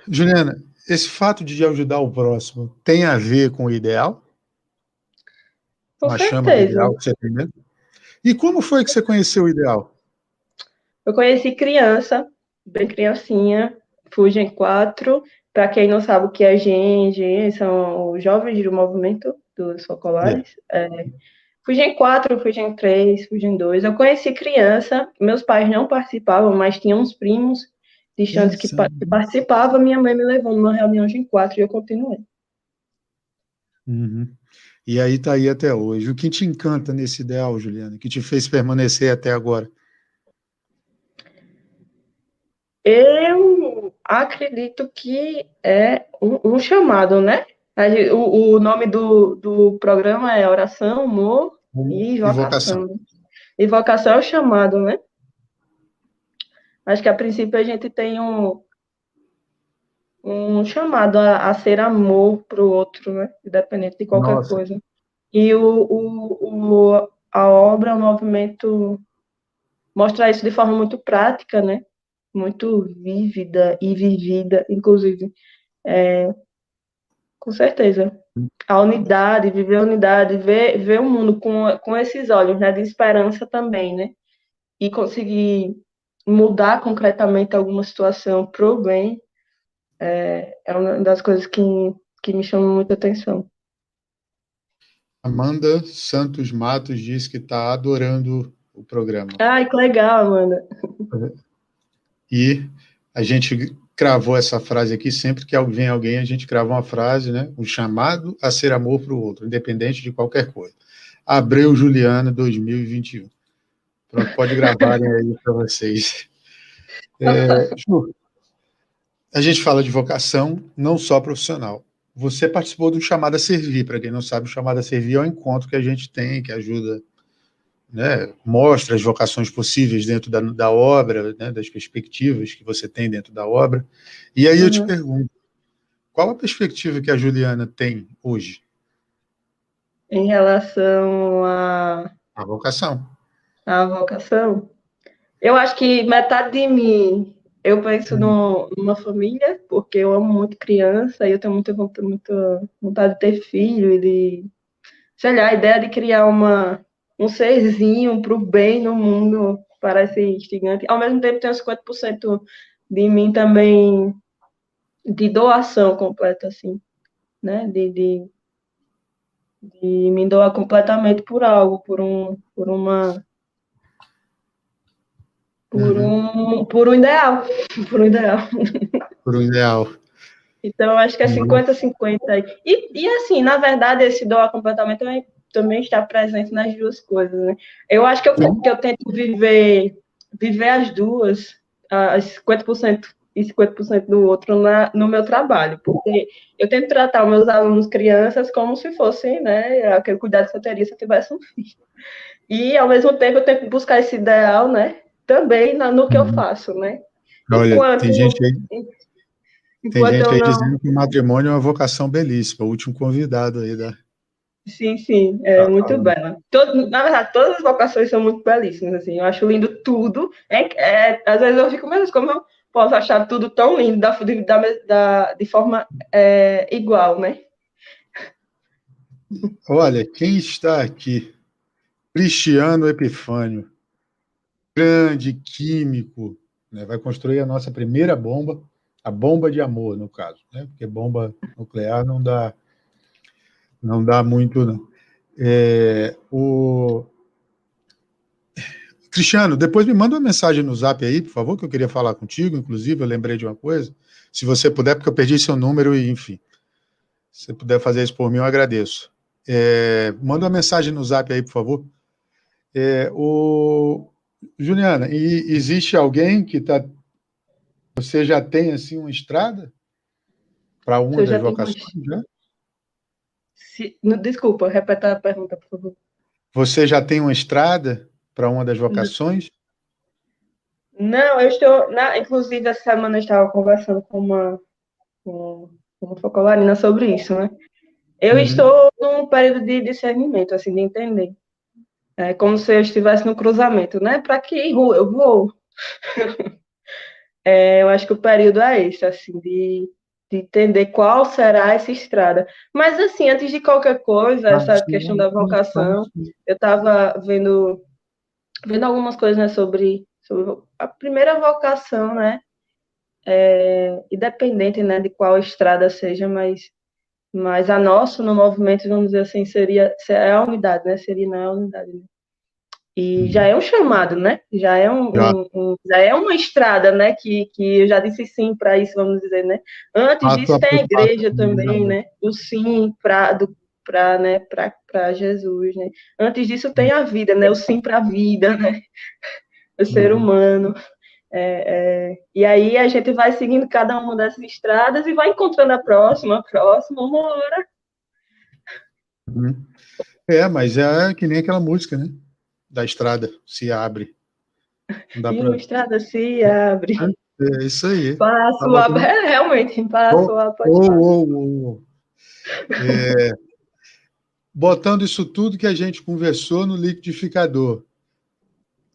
Juliana, esse fato de ajudar o próximo tem a ver com o ideal? Com Com a chama do certeza. ideal que você tem dentro? E como foi que você conheceu o ideal? Eu conheci criança, bem criancinha, Fugem 4. Para quem não sabe o que é GEM são os jovens do movimento dos É. focolares. Fugem 4, Fugem 3, Fugem 2. Eu conheci criança, meus pais não participavam, mas tinham uns primos distantes que participavam. Minha mãe me levou numa reunião Gen 4 e eu continuei. Uhum. E aí está aí até hoje. O que te encanta nesse ideal, Juliana, que te fez permanecer até agora? Eu acredito que é um chamado, né? O nome do programa é Oração, Amor e E vocação. Vocação. E vocação é o chamado, né? Acho que a princípio a gente tem um chamado a ser amor para o outro, né? Independente de qualquer Nossa, coisa. E a obra, o movimento, mostra isso de forma muito prática, né? Muito vívida e vivida, inclusive. Com certeza. A unidade, viver a unidade, ver o mundo com esses olhos, né? De esperança também, né? E conseguir mudar concretamente alguma situação para o bem é uma das coisas que me chamam muita atenção. Amanda Santos Matos diz que está adorando o programa. Ai, que legal, Amanda. E a gente cravou essa frase aqui, sempre que vem alguém, a gente crava uma frase, né? Um chamado a ser amor para o outro, independente de qualquer coisa. Abreu Juliana, 2021. Pronto, pode gravarem aí para vocês. Ju, a gente fala de vocação, não só profissional. Você participou do Chamado a Servir. Para quem não sabe, o Chamado a Servir é um encontro que a gente tem, que ajuda, né, mostra as vocações possíveis dentro da obra, né, das perspectivas que você tem dentro da obra. E aí eu te pergunto, qual a perspectiva que a Juliana tem hoje? Em relação A vocação. à vocação, eu acho que metade de mim, eu penso numa família, porque eu amo muito criança e eu tenho muita vontade de ter filho e de, sei lá, a ideia de criar um serzinho para o bem no mundo parece instigante. Ao mesmo tempo, tenho 50% de mim também de doação completa, assim, né? De me doar completamente por algo, por um ideal, por um ideal. Por um ideal. Então, eu acho que é 50-50 aí. E assim, na verdade, esse doar completamente também está presente nas duas coisas, né? Eu acho que eu tento viver as duas, as 50% e 50% do outro no meu trabalho, porque eu tento tratar os meus alunos crianças como se fossem, né, aquele cuidado que eu teria se eu tivesse um filho. E, ao mesmo tempo, eu tento buscar esse ideal, né, também no que eu faço, né? Olha, Enquanto, tem enquanto gente eu aí não... dizendo que o matrimônio é uma vocação belíssima. O último convidado aí da. Sim, é muito bela. Na verdade, todas as vocações são muito belíssimas, assim, eu acho lindo tudo. Às vezes eu fico, mas como eu posso achar tudo tão lindo de forma igual, né? Olha, quem está aqui? Cristiano Epifânio, grande químico, né? Vai construir a nossa primeira bomba, a bomba de amor, no caso, né? Porque bomba nuclear não dá muito, não. Cristiano, depois me manda uma mensagem no Zap aí, por favor, que eu queria falar contigo, inclusive, eu lembrei de uma coisa. Se você puder, porque eu perdi seu número e, enfim, se você puder fazer isso por mim, eu agradeço. Manda uma mensagem no Zap aí, por favor. Juliana, e existe alguém que você já tem, assim, uma estrada para uma Eu das já tenho vocações, né? Desculpa, repeta a pergunta, por favor. Você já tem uma estrada para uma das vocações? Não, eu estou... inclusive, essa semana eu estava conversando com uma focolarina sobre isso, né? Eu estou num período de discernimento, assim, de entender. É como se eu estivesse no cruzamento, né? Para que rua eu vou? Eu acho que o período é esse, assim, de entender qual será essa estrada. Mas, assim, antes de qualquer coisa, essa questão da vocação, eu estava vendo algumas coisas, né, sobre a primeira vocação, né? Independente, né, de qual estrada seja, mas a nossa, no movimento, vamos dizer assim, seria a unidade, né? Seria na unidade, né? E já é um chamado, né? Já é Já. Já é uma estrada, né? Que eu já disse sim para isso, vamos dizer, né? Antes Passo disso a tem a passo, igreja também, né? O sim para Jesus, né? Antes disso tem a vida, né? O sim para a vida, né? O ser humano. E aí a gente vai seguindo cada uma dessas estradas e vai encontrando a próxima, uma hora. Mas é que nem aquela música, né? Da estrada se abre. Não dá E para. uma estrada se abre. É isso aí. Passo Tava a... com... realmente, passo Oh, a... Pode oh, falar. oh, oh. botando isso tudo que a gente conversou no liquidificador,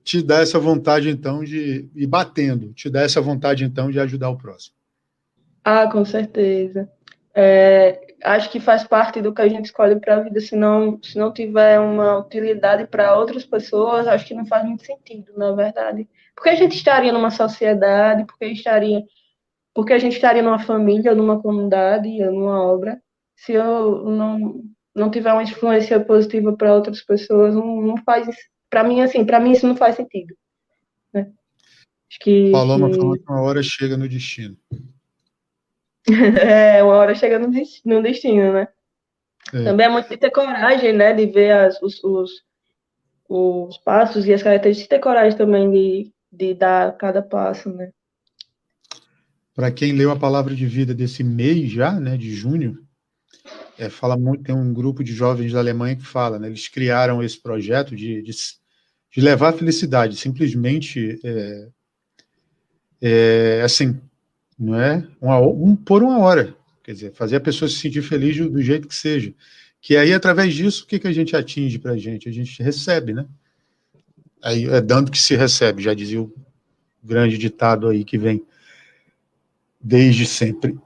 te dá essa vontade, então, de ir batendo, te dá essa vontade, então, de ajudar o próximo. Ah, com certeza. Acho que faz parte do que a gente escolhe para a vida. Se não tiver uma utilidade para outras pessoas, acho que não faz muito sentido, na verdade. Porque a gente estaria numa sociedade, porque a gente estaria numa família, ou numa comunidade, ou numa obra, se eu não tiver uma influência positiva para outras pessoas, não faz, para mim assim, para mim isso não faz sentido, né? Acho Paloma falou que que uma hora chega no destino. uma hora chega no destino, né? É. Também é muito de ter coragem, né, de ver os passos e as características, de ter coragem também de dar cada passo, né? Para quem leu a palavra de vida desse mês já, né, de junho, fala muito, tem um grupo de jovens da Alemanha que fala, né, eles criaram esse projeto de levar a felicidade, simplesmente, assim, não é? Por uma hora, quer dizer, fazer a pessoa se sentir feliz do jeito que seja. Que aí, através disso, o que, que a gente atinge para a gente? A gente recebe, né? Aí é dando que se recebe, já dizia o grande ditado aí que vem desde sempre.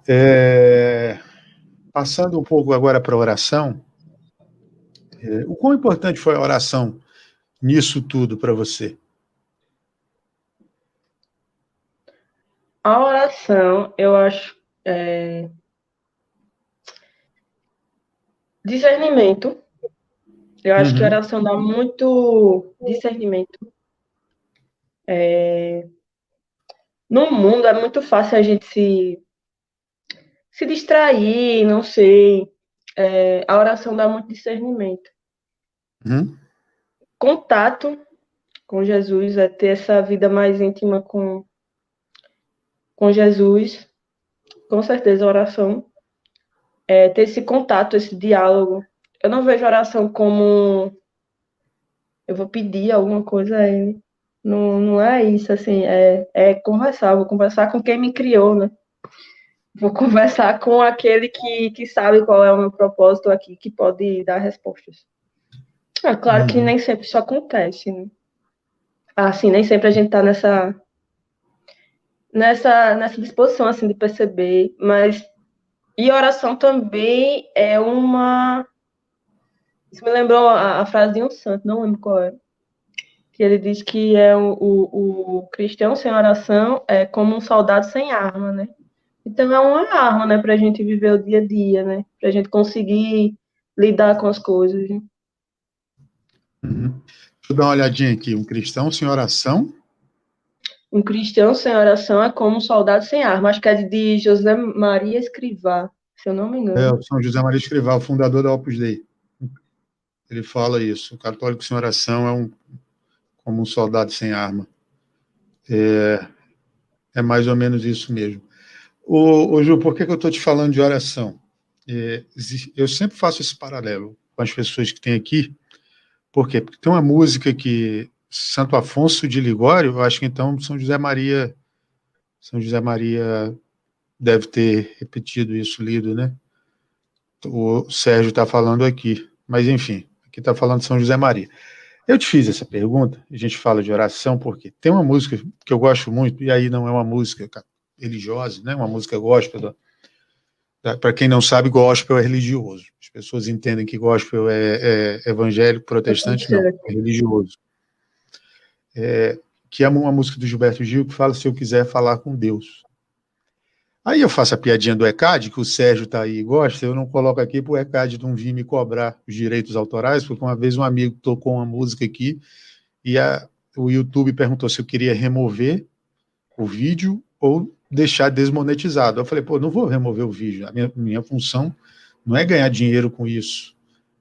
Passando um pouco agora para a oração, o quão importante foi a oração nisso tudo para você? A oração, eu acho, discernimento. Eu acho que a Uhum, oração dá muito discernimento. No mundo é muito fácil a gente se distrair, não sei. A oração dá muito discernimento. uhum, Contato com Jesus, é ter essa vida mais íntima com Jesus. Com certeza, a oração é ter esse contato, esse diálogo. Eu não vejo a oração como eu vou pedir alguma coisa a ele. Não, não é isso, assim, é conversar, vou conversar com quem me criou, né? Vou conversar com aquele que sabe qual é o meu propósito aqui, que pode dar respostas. É claro que uhum. nem sempre isso acontece, né? Assim, nem sempre a gente tá nessa disposição, assim, de perceber, mas e oração também é uma. Isso me lembrou a frase de um santo, não lembro qual é. Que ele diz que o cristão sem oração é como um soldado sem arma, né? Então é uma arma, né, para a gente viver o dia a dia, né? Para a gente conseguir lidar com as coisas. Né? Uhum. Deixa eu dar uma olhadinha aqui. Um cristão sem oração? Um cristão sem oração é como um soldado sem arma. Acho que é de José Maria Escrivá, se eu não me engano. O São José Maria Escrivá, o fundador da Opus Dei. Ele fala isso. O católico sem oração como um soldado sem arma. É mais ou menos isso mesmo. Ju, por que eu estou te falando de oração? Eu sempre faço esse paralelo com as pessoas que tem aqui. Por quê? Porque tem uma música que Santo Afonso de Ligório, eu acho que então São José Maria deve ter repetido isso, lido, né? O Sérgio está falando aqui, mas enfim, aqui está falando de São José Maria. Eu te fiz essa pergunta, a gente fala de oração, porque tem uma música que eu gosto muito, e aí não é uma música religiosa, né? Uma música gospel. Para quem não sabe, gospel é religioso. As pessoas entendem que gospel é evangélico, protestante, não, é religioso. Que é uma música do Gilberto Gil que fala: se eu quiser falar com Deus. Aí eu faço a piadinha do ECAD, que o Sérgio está aí e gosta, eu não coloco aqui para o ECAD não vir me cobrar os direitos autorais, porque uma vez um amigo tocou uma música aqui e o YouTube perguntou se eu queria remover o vídeo ou deixar desmonetizado. Eu falei, pô, não vou remover o vídeo, a minha função não é ganhar dinheiro com isso.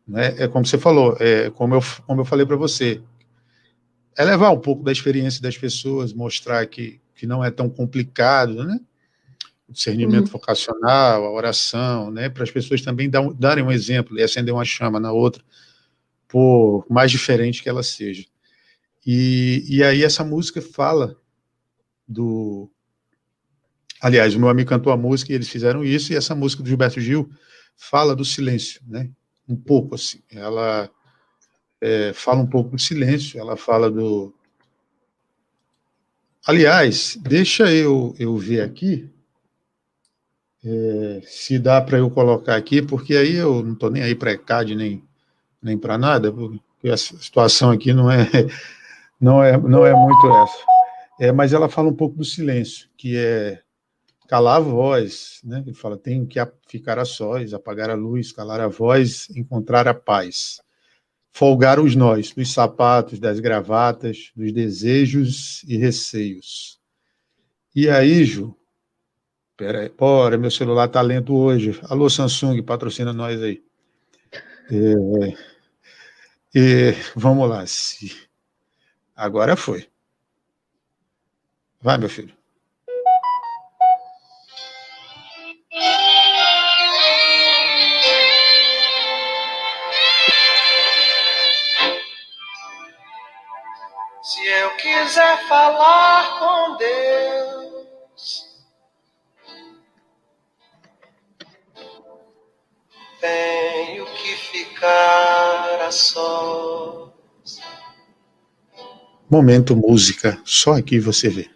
Né? É como você falou, como eu falei para você, é levar um pouco da experiência das pessoas, mostrar que não é tão complicado, né? O discernimento vocacional, a oração, né? Para as pessoas também darem um exemplo e acender uma chama na outra, por mais diferente que ela seja. E aí essa música fala do... Aliás, o meu amigo cantou a música e eles fizeram isso, e essa música do Gilberto Gil fala do silêncio, né? um pouco assim. Ela fala um pouco do silêncio, ela fala do... Aliás, deixa eu ver aqui, se dá para eu colocar aqui, porque aí eu não estou nem aí para ECAD, nem para nada, porque a situação aqui não é muito essa. Mas ela fala um pouco do silêncio, que é calar a voz, né? Ele fala, tem que ficar a sós, apagar a luz, calar a voz, encontrar a paz. Folgar os nós, dos sapatos, das gravatas, dos desejos e receios. E aí, Ju, peraí, bora, meu celular tá lento hoje. Alô, Samsung, patrocina nós aí. Vamos lá. Agora foi. Vai, meu filho. Se eu quiser falar com Deus, tenho que ficar a sós. Momento música, só aqui você vê.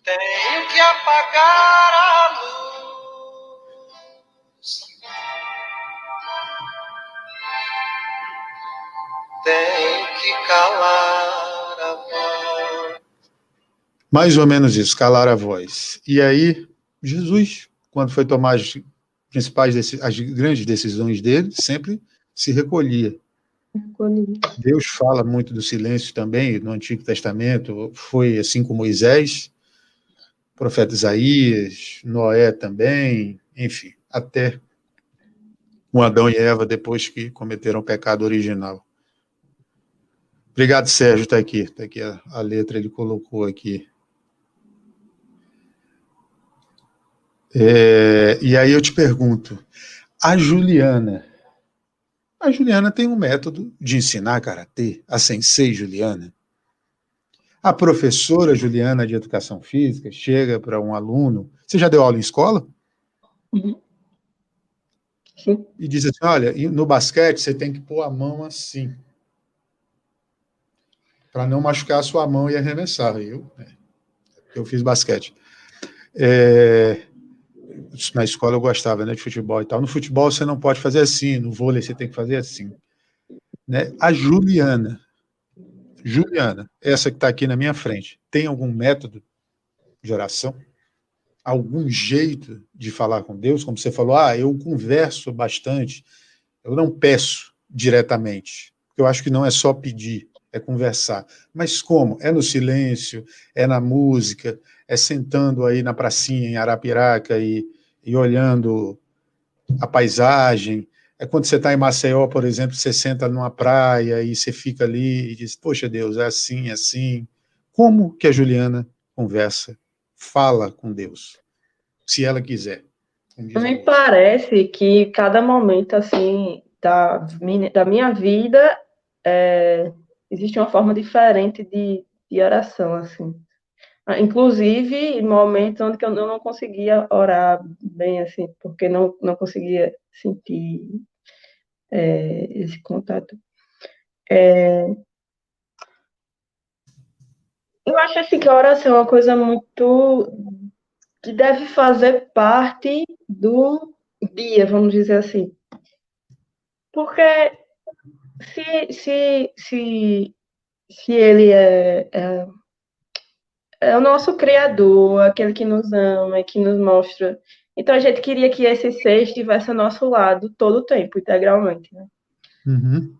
Tenho que apagar a luz. Tenho que calar a voz. Mais ou menos isso, calar a voz. E aí, Jesus, quando foi tomar as grandes decisões dele, sempre se recolhia. Deus fala muito do silêncio também, no Antigo Testamento, foi assim com Moisés, o profeta Isaías, Noé também, enfim, até com Adão e Eva, depois que cometeram o pecado original. Obrigado, Sérgio, está aqui a letra, ele colocou aqui. E aí eu te pergunto, a Juliana tem um método de ensinar karatê, a sensei Juliana. A professora Juliana de educação física chega para um aluno, você já deu aula em escola? Uhum. Sim. E diz assim, olha, no basquete você tem que pôr a mão assim, para não machucar a sua mão e arremessar. Eu fiz basquete. Na escola eu gostava, né, de futebol e tal. No futebol você não pode fazer assim, no vôlei você tem que fazer assim. Né? A Juliana, essa que está aqui na minha frente, tem algum método de oração? Algum jeito de falar com Deus? Como você falou, eu converso bastante, eu não peço diretamente, porque eu acho que não é só pedir, é conversar. Mas como? É no silêncio, é na música, é sentando aí na pracinha em Arapiraca e olhando a paisagem. É quando você está em Maceió, por exemplo, você senta numa praia e você fica ali e diz, poxa Deus, é assim, é assim. Como que a Juliana conversa, fala com Deus, se ela quiser? Me parece que cada momento, assim, da minha vida, existe uma forma diferente de oração, assim. Inclusive, momentos onde eu não conseguia orar bem, assim, porque não conseguia sentir esse contato. Eu acho, assim, que a oração é uma coisa muito... que deve fazer parte do dia, vamos dizer assim. Porque se ele é o nosso Criador, aquele que nos ama, que nos mostra. Então a gente queria que esse ser estivesse ao nosso lado todo o tempo, integralmente. Né? Uhum.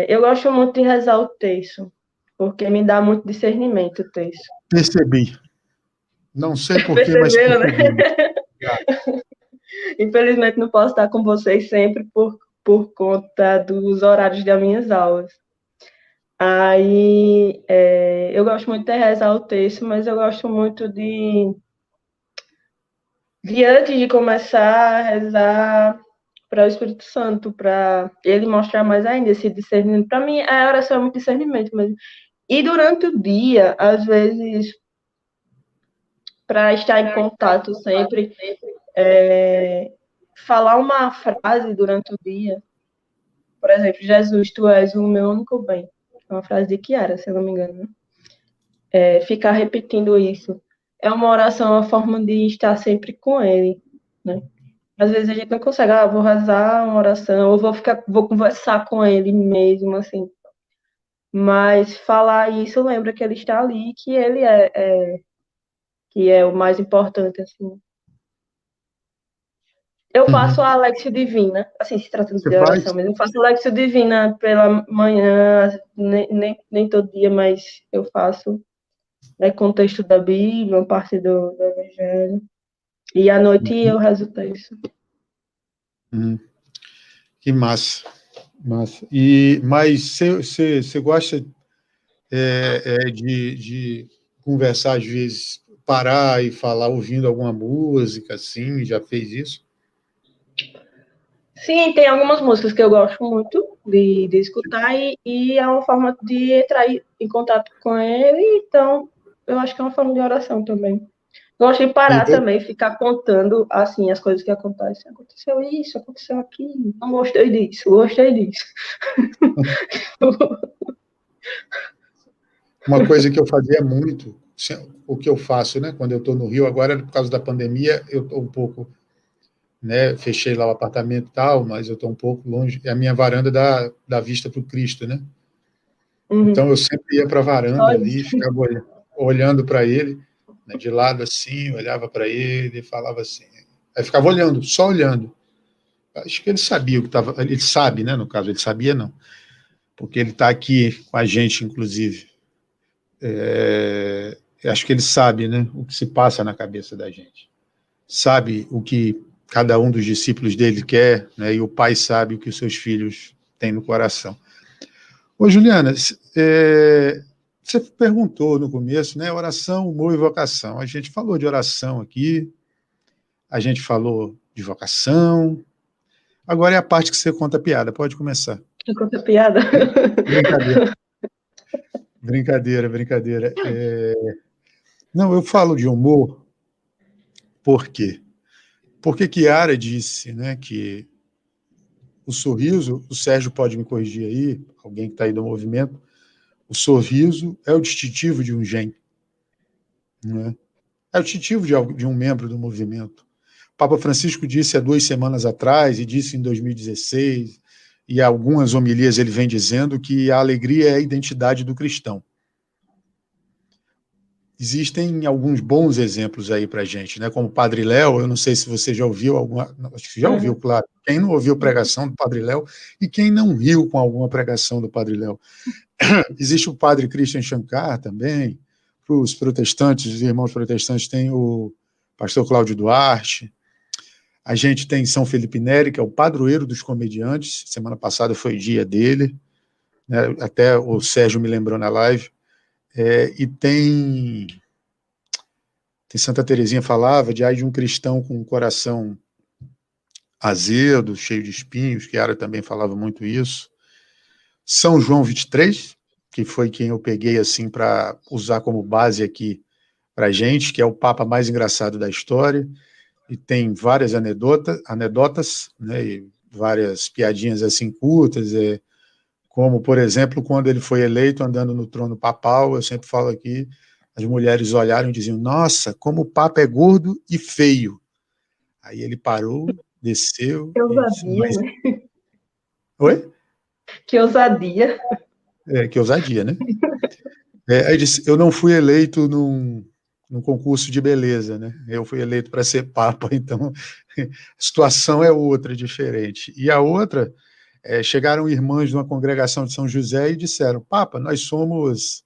Eu gosto muito de rezar o terço, porque me dá muito discernimento o terço. Percebi. Não sei porquê, mas Percebeu, percebi. né? Infelizmente não posso estar com vocês sempre por conta dos horários das minhas aulas. Aí, eu gosto muito de rezar o texto, mas eu gosto muito de antes de começar a rezar para o Espírito Santo, para ele mostrar mais ainda esse discernimento. Para mim, a oração é muito discernimento mesmo. E durante o dia, às vezes, para estar em contato sempre, falar uma frase durante o dia, por exemplo, Jesus, tu és o meu único bem. É uma frase de Chiara, se eu não me engano, né? Ficar repetindo isso. É uma oração, uma forma de estar sempre com ele, né? Às vezes a gente não consegue, vou rezar uma oração, ou vou conversar com ele mesmo, assim. Mas falar isso lembra que ele está ali, que ele que é o mais importante, assim. Eu faço a Alexio Divina, assim, se tratando Você de faz? oração, mas eu faço a Alexio Divina pela manhã, nem todo dia, mas eu faço, né, contexto da Bíblia, uma parte do Evangelho. E à noite eu rezo o texto. Que massa, massa. Mas você gosta de conversar, às vezes, parar e falar ouvindo alguma música, assim, já fez isso? Sim, tem algumas músicas que eu gosto muito de escutar e é uma forma de entrar em contato com ele, então eu acho que é uma forma de oração também. Gosto de parar também, ficar contando, assim, as coisas que acontecem. Aconteceu isso, aconteceu aquilo, não gostei disso, gostei disso. Uma coisa que eu fazia muito, o que eu faço, né, quando eu estou no Rio, agora, por causa da pandemia, eu estou um pouco, né, fechei lá o apartamento e tal, mas eu estou um pouco longe, é a minha varanda dá vista para o Cristo, né? Então, eu sempre ia para a varanda Olha ali, isso. ficava olhando para ele, né, de lado assim, olhava para ele e falava assim. Aí ficava olhando, só olhando. Acho que ele sabia o que estava. Ele sabe, né? No caso, ele sabia não, porque ele está aqui com a gente, inclusive. Acho que ele sabe, né? O que se passa na cabeça da gente. Sabe o que cada um dos discípulos dele quer, né? E o pai sabe o que os seus filhos têm no coração. Ô, Juliana, você perguntou no começo, né? Oração, humor e vocação. A gente falou de oração aqui, a gente falou de vocação. Agora é a parte que você conta piada. Pode começar. Conta piada. Brincadeira. Brincadeira, brincadeira. Não, eu falo de humor por quê? Porque Chiara disse, né, que o sorriso, o Sérgio pode me corrigir aí, alguém que está aí do movimento, o sorriso é o distintivo de um gene, né? É o distintivo de um membro do movimento. O Papa Francisco disse há 2 semanas atrás, e disse em 2016, e algumas homilias ele vem dizendo que a alegria é a identidade do cristão. Existem alguns bons exemplos aí para a gente, né? Como o Padre Léo, eu não sei se você já ouviu alguma. Acho que já ouviu, claro. Quem não ouviu pregação do Padre Léo e quem não riu com alguma pregação do Padre Léo. Existe o Padre Christian Shankar também. Para os protestantes, os irmãos protestantes, tem o pastor Cláudio Duarte. A gente tem São Felipe Neri, que é o padroeiro dos comediantes. Semana passada foi dia dele, né? Até o Sérgio me lembrou na live. E tem Santa Teresinha falava de um cristão com um coração azedo, cheio de espinhos, que Chiara também falava muito isso. São João 23, que foi quem eu peguei assim para usar como base aqui para a gente, que é o Papa mais engraçado da história, e tem várias anedotas, né, e várias piadinhas assim curtas, como, por exemplo, quando ele foi eleito andando no trono papal, eu sempre falo aqui, as mulheres olharam e diziam, nossa, como o Papa é gordo e feio. Aí ele parou, desceu Que e disse, ousadia, mas... né? Oi? Que ousadia. Que ousadia, né? Aí disse, eu não fui eleito num concurso de beleza, né? Eu fui eleito para ser Papa, então a situação é outra, diferente. E a outra, chegaram irmãs de uma congregação de São José e disseram, Papa, nós somos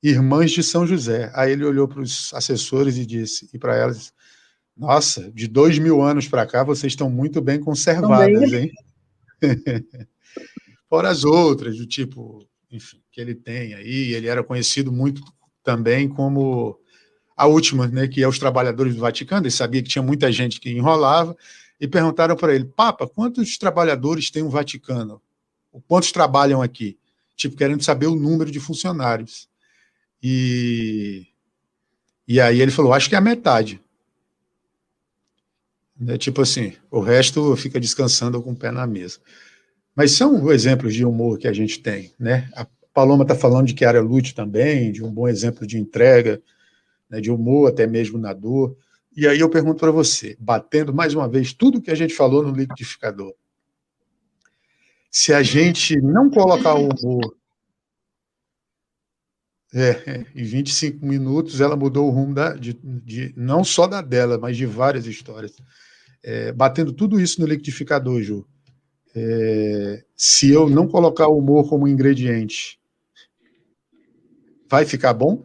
irmãs de São José. Aí ele olhou para os assessores e disse, e para elas, nossa, de 2000 anos para cá, vocês estão muito bem conservadas, Também. hein? Fora as outras, do tipo, enfim, que ele tem aí, ele era conhecido muito também como a última, né, que é os trabalhadores do Vaticano, ele sabia que tinha muita gente que enrolava, e perguntaram para ele, Papa, quantos trabalhadores tem o Vaticano? Quantos trabalham aqui? Tipo, querendo saber o número de funcionários. E aí ele falou, acho que é a metade. Tipo assim, o resto fica descansando com o pé na mesa. Mas são exemplos de humor que a gente tem, né? A Paloma está falando de Chiara Lute também, de um bom exemplo de entrega, né, de humor até mesmo na dor. E aí eu pergunto para você, batendo mais uma vez tudo que a gente falou no liquidificador, se a gente não colocar o humor em 25 minutos, ela mudou o rumo não só da dela, mas de várias histórias. Batendo tudo isso no liquidificador, Ju, se eu não colocar o humor como ingrediente, vai ficar bom?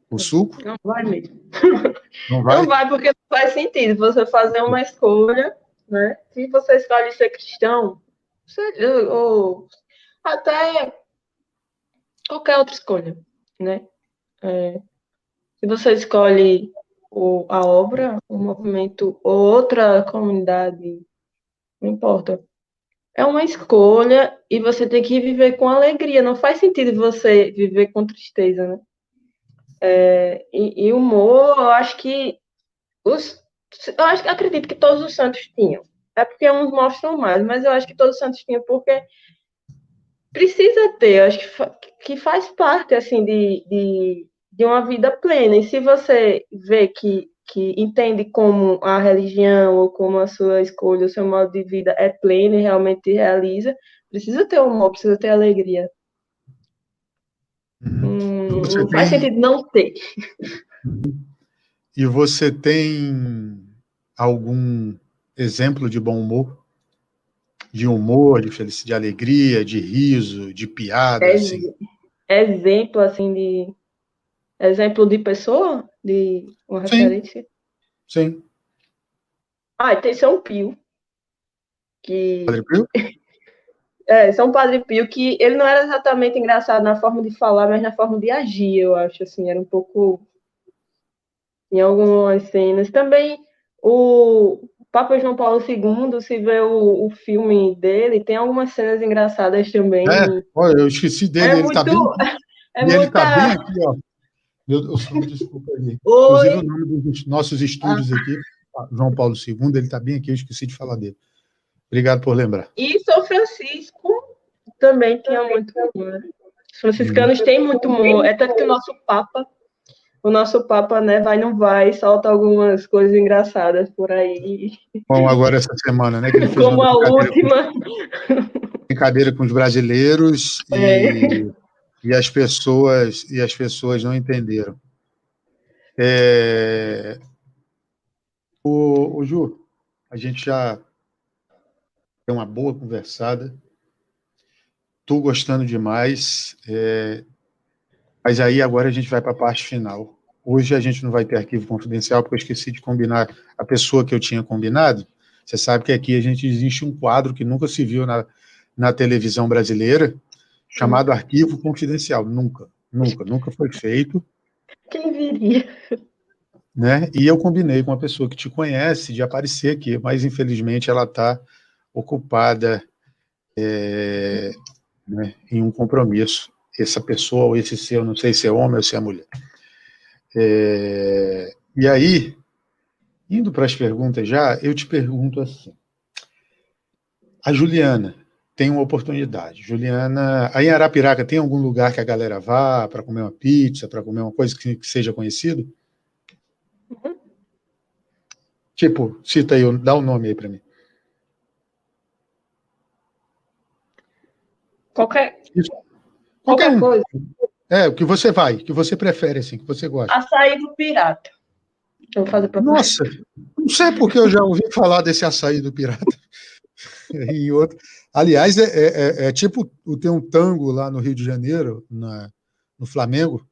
O suco? Não vai mesmo. Não vai? Não vai, porque não faz sentido você fazer uma escolha, né? Se você escolhe ser cristão, ou até qualquer outra escolha, né? Se você escolhe a obra, o movimento ou outra comunidade, não importa. É uma escolha e você tem que viver com alegria. Não faz sentido você viver com tristeza, né? E humor, eu acho que acredito que todos os santos tinham. É porque uns mostram mais, mas eu acho que todos os santos tinham, porque precisa ter, eu acho que faz parte, assim, de uma vida plena. E se você vê que entende como a religião ou como a sua escolha, o seu modo de vida é pleno e realmente realiza, precisa ter humor, precisa ter alegria. Não faz sentido não ter. E você tem algum exemplo de bom humor? De humor, de felicidade, de alegria, de riso, de piada, assim? Exemplo, assim, exemplo de pessoa? De uma referência? Sim. Tem São Pio. Padre Pio? São Padre Pio, que ele não era exatamente engraçado na forma de falar, mas na forma de agir, eu acho, assim, era um pouco em algumas cenas. Também o Papa João Paulo II, se vê o filme dele, tem algumas cenas engraçadas também. Olha, eu esqueci dele, ele está bem aqui. Ele está bem aqui, ó. Desculpa aí. Inclusive, o nome dos nossos estúdios aqui, João Paulo II, ele está bem aqui, eu esqueci de falar dele. Obrigado por lembrar. E São Francisco também tinha muito humor. Os franciscanos têm muito humor. É tanto que o nosso Papa, né, vai não vai, solta algumas coisas engraçadas por aí. Bom, agora essa semana, né, que ele fez como a última. Brincadeira com os brasileiros e as pessoas não entenderam. O Ju, a gente já tem uma boa conversada. Estou gostando demais. Mas aí agora a gente vai para a parte final. Hoje a gente não vai ter arquivo confidencial, porque eu esqueci de combinar a pessoa que eu tinha combinado. Você sabe que aqui existe um quadro que nunca se viu na televisão brasileira, chamado arquivo confidencial. Nunca foi feito. Quem diria? Né? E eu combinei com uma pessoa que te conhece de aparecer aqui, mas infelizmente ela está ocupada né, em um compromisso. Essa pessoa, ou esse ser, eu não sei se é homem ou se é mulher. E aí, indo para as perguntas já, eu te pergunto assim. A Juliana tem uma oportunidade. Juliana, aí em Arapiraca tem algum lugar que a galera vá para comer uma pizza, para comer uma coisa que seja conhecido? Uhum. Tipo, cita aí, dá um nome aí para mim. Qualquer um. coisa. O que você vai, que você prefere, assim, que você gosta. Açaí do Pirata. Eu vou fazer pra Nossa, não sei porque eu já ouvi falar desse açaí do Pirata. E outro. Aliás, tipo, tem um tango lá no Rio de Janeiro, no Flamengo,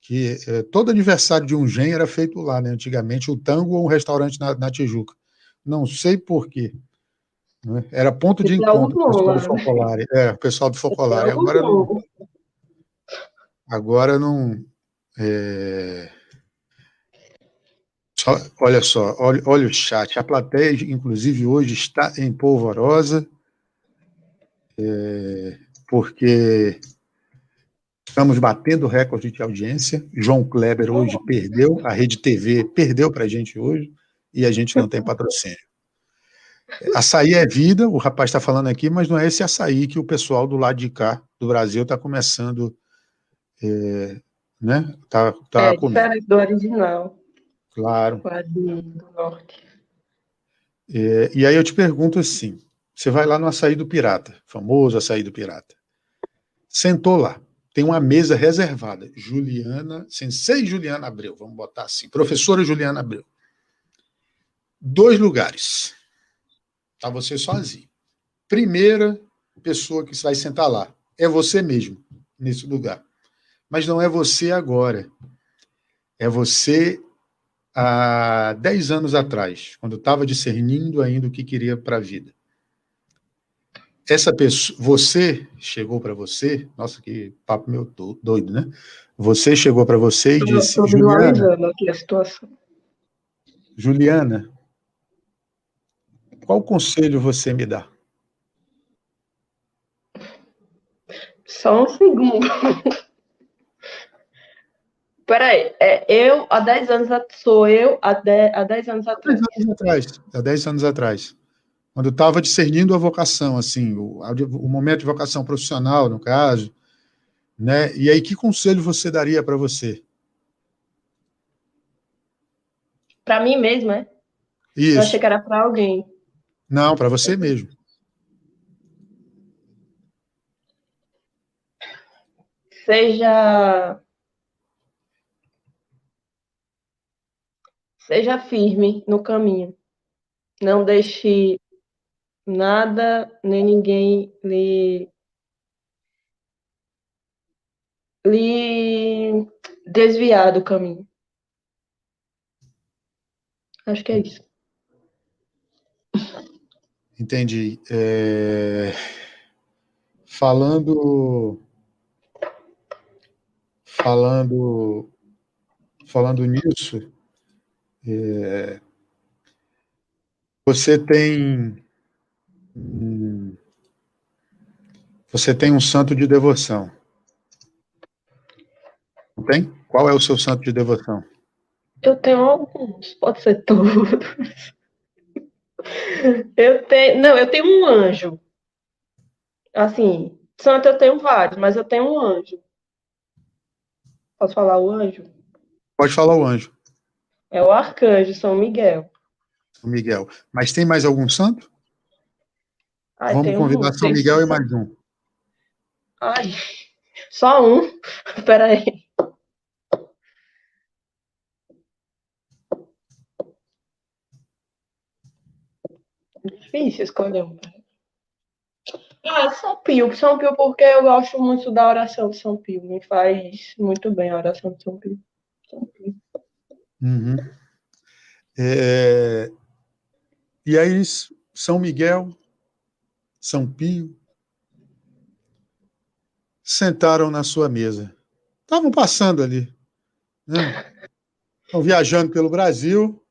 que todo aniversário de um gen era feito lá, né? Antigamente, o tango ou um restaurante na Tijuca. Não sei por quê. Né? Era ponto de encontro do pessoal do Focolare. O pessoal do Focolare. Agora não. Olha só, olha o chat. A plateia, inclusive, hoje está em polvorosa, porque estamos batendo recorde de audiência. João Kleber hoje perdeu, a Rede TV perdeu para a gente hoje, e a gente não tem patrocínio. Açaí é vida, o rapaz está falando aqui, mas não é esse açaí que o pessoal do lado de cá do Brasil está começando, né? Tá É comendo. diferente do original, Claro. lá do norte. E aí eu te pergunto assim: você vai lá no Açaí do Pirata, famoso Açaí do Pirata. Sentou lá, tem uma mesa reservada. Juliana, Sensei Juliana Abreu, vamos botar assim, professora Juliana Abreu. 2 lugares. Tá você sozinho. Primeira pessoa que vai sentar lá é você mesmo, nesse lugar. Mas não é você agora. É você há 10 anos atrás, quando estava discernindo ainda o que queria para a vida. Essa pessoa, você chegou para você, nossa, que papo meu doido, né? Você chegou para você e disse: Estou visualizando aqui a situação. Juliana, qual conselho você me dá? Só um segundo. Peraí, eu há 10 anos, sou eu há 10 anos Há 10 atrás. anos atrás. Há 10 anos atrás. Quando eu estava discernindo a vocação, assim, o momento de vocação profissional, no caso, né? E aí, que conselho você daria para você? Para mim mesmo, é? Eu achei Isso. que era para alguém. Não, para você mesmo. Seja, seja firme no caminho. Não deixe nada nem ninguém lhe desviar do caminho. Acho que é isso. Entendi. Falando, falando, falando nisso, você tem, hum, você tem um santo de devoção, não tem? Qual é o seu santo de devoção? Eu tenho alguns, pode ser tudo. Eu tenho um anjo. Assim, santo eu tenho vários, mas eu tenho um anjo. Posso falar o anjo? Pode falar o anjo, É o arcanjo São Miguel. o Miguel. Mas tem mais algum santo? Ai, Vamos tem convidar um, São tem Miguel e mais um. Ai, só um. Peraí. Difícil escolher um. São Pio, porque eu gosto muito da oração de São Pio. Me faz muito bem a oração de São Pio. São Pio. Uhum. É, e aí, São Miguel, São Pio, sentaram na sua mesa. Estavam passando ali, né? Estão viajando pelo Brasil,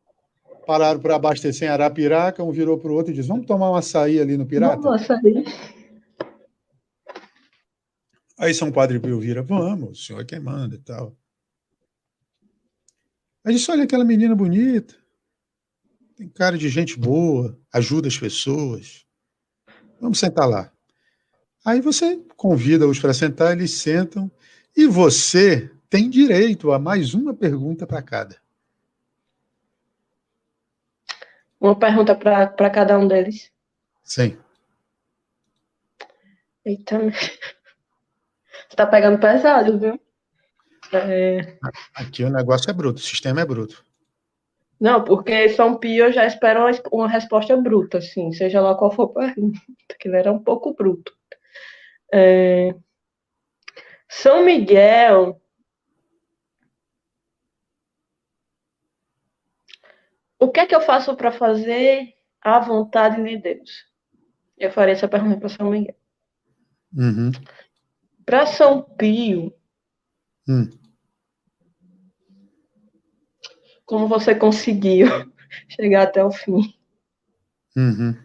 pararam para abastecer em Arapiraca, um virou para o outro e disse: vamos tomar um açaí ali no Pirata? Nossa, aí. Aí São Padre Pio vira: vamos, o senhor é quem manda e tal. Aí disse: olha aquela menina bonita, tem cara de gente boa, ajuda as pessoas, vamos sentar lá. Aí você convida-os para sentar, eles sentam, e você tem direito a mais uma pergunta para cada. Uma pergunta para cada um deles. Sim. Eita, você tá pegando pesado, viu? É... Aqui o negócio é bruto, o sistema é bruto. Não, porque São Pio eu já espero uma resposta bruta, assim, seja lá qual for a pergunta, que ele era um pouco bruto. São Miguel, o que é que eu faço para fazer a vontade de Deus? Eu farei essa pergunta para São Miguel. Uhum. Para São Pio, Hum. como você conseguiu chegar até o fim? Uhum.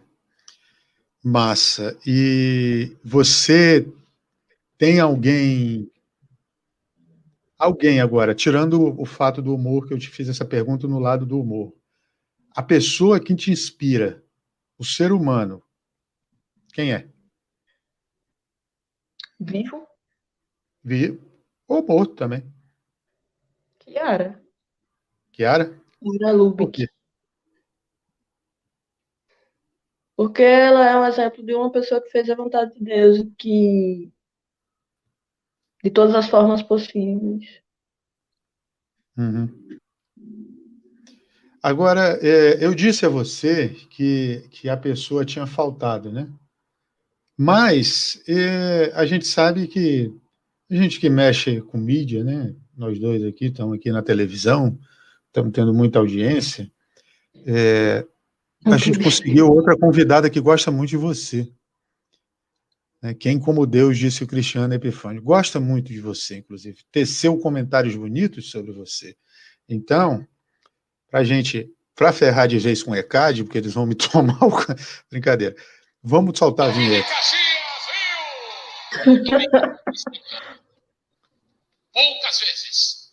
Massa. E você tem alguém agora, tirando o fato do humor, que eu te fiz essa pergunta no lado do humor, a pessoa que te inspira, o ser humano, quem é? Vivo? Vivo ou morto também. Kiara. Kiara? Kiara Por Lubick. quê? Porque ela é um exemplo de uma pessoa que fez a vontade de Deus, que de todas as formas possíveis. Uhum. Agora, eu disse a você que a pessoa tinha faltado, né? Mas a gente sabe que a gente que mexe com mídia, né? Nós dois aqui estamos aqui na televisão, estamos tendo muita audiência. A gente conseguiu outra convidada que gosta muito de você. Né? Quem, como Deus, disse o Cristiano Epifânio, gosta muito de você, inclusive. Teceu comentários bonitos sobre você. Então, para ferrar de vez com o ECAD, porque eles vão me tomar o... Brincadeira. Vamos soltar a vinheta. Poucas vezes,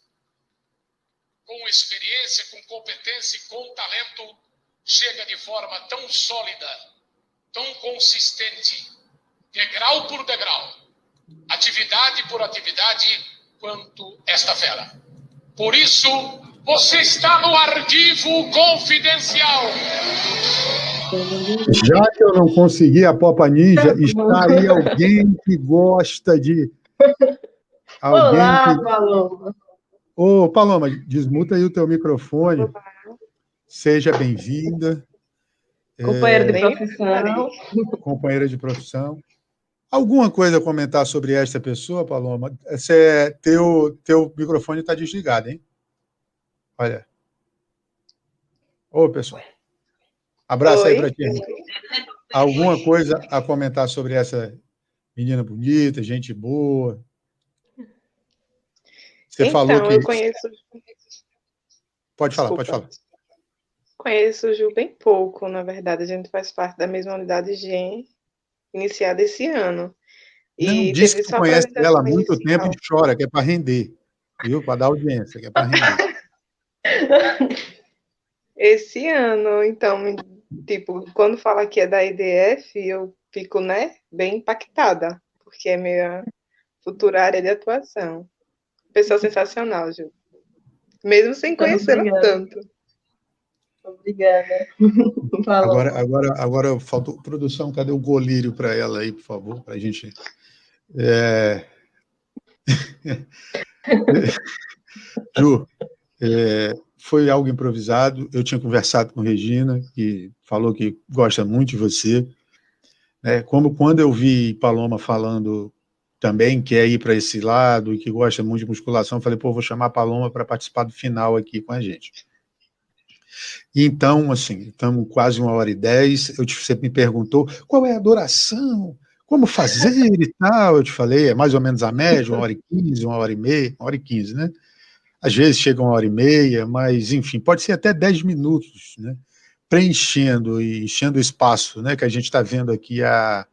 com experiência, com competência e com talento, chega de forma tão sólida, tão consistente, degrau por degrau, atividade por atividade, quanto esta fera. Por isso, você está no Arquivo Confidencial. Já que eu não consegui a Popa Ninja, está aí alguém que gosta de... Olá, Paloma. Ô, Paloma, desmuta aí o teu microfone. Seja bem-vinda. Companheira de profissão. Companheira de profissão. Alguma coisa a comentar sobre esta pessoa, Paloma? Teu microfone está desligado, hein? Olha. Ô, pessoal. Abraço aí para ti. Alguma coisa a comentar sobre essa menina bonita, gente boa? Você falou que... eu conheço... Pode falar, Desculpa. pode falar. Conheço o Ju bem pouco, na verdade. A gente faz parte da mesma unidade GEM, iniciada esse ano. Não, diz que tu conhece ela há muito tempo e chora, que é para render. Viu? Para dar audiência, que é para render. Esse ano, então, tipo, quando fala que é da EDF, eu fico, né, bem impactada, porque é minha futura área de atuação. Pessoa sensacional, Ju. Mesmo sem conhecê-la tanto. Obrigada. Agora faltou... Produção, cadê o golírio para ela aí, por favor, para a gente... Ju, foi algo improvisado. Eu tinha conversado com Regina, que falou que gosta muito de você. Como quando eu vi Paloma falando também que quer ir para esse lado e que gosta muito de musculação, eu falei, vou chamar a Paloma para participar do final aqui com a gente. Então, assim, estamos quase 1h10, você me perguntou qual é a duração, como fazer e tal, eu te falei, é mais ou menos a média, 1h15, 1h30, 1h15, né? Às vezes chega 1h30, mas, enfim, pode ser até 10 minutos, né? Preenchendo e enchendo o espaço, né? Que a gente está vendo aqui a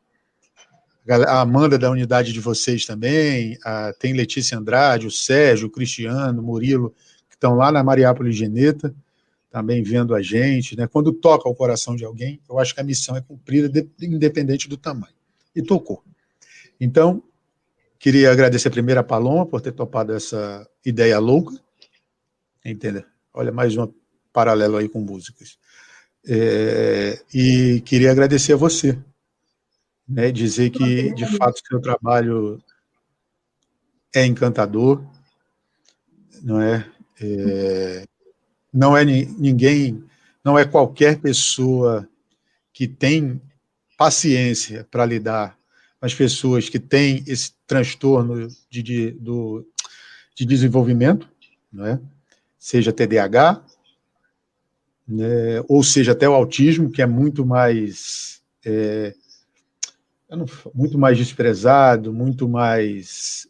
Amanda da unidade de vocês também, tem Letícia Andrade, o Sérgio, o Cristiano, o Murilo, que estão lá na Mariápolis Geneta, também vendo a gente, né? Quando toca o coração de alguém, eu acho que a missão é cumprida, independente do tamanho. E tocou. Então, queria agradecer primeiro a Paloma por ter topado essa ideia louca, entendeu? Olha, mais um paralelo aí com músicas. E queria agradecer a você, né? Dizer que, de fato, o seu trabalho é encantador, não é? Não é ninguém, não é qualquer pessoa que tem paciência para lidar com as pessoas que têm esse transtorno de desenvolvimento, não é? Seja TDAH, né, ou seja até o autismo, que é muito mais desprezado, muito mais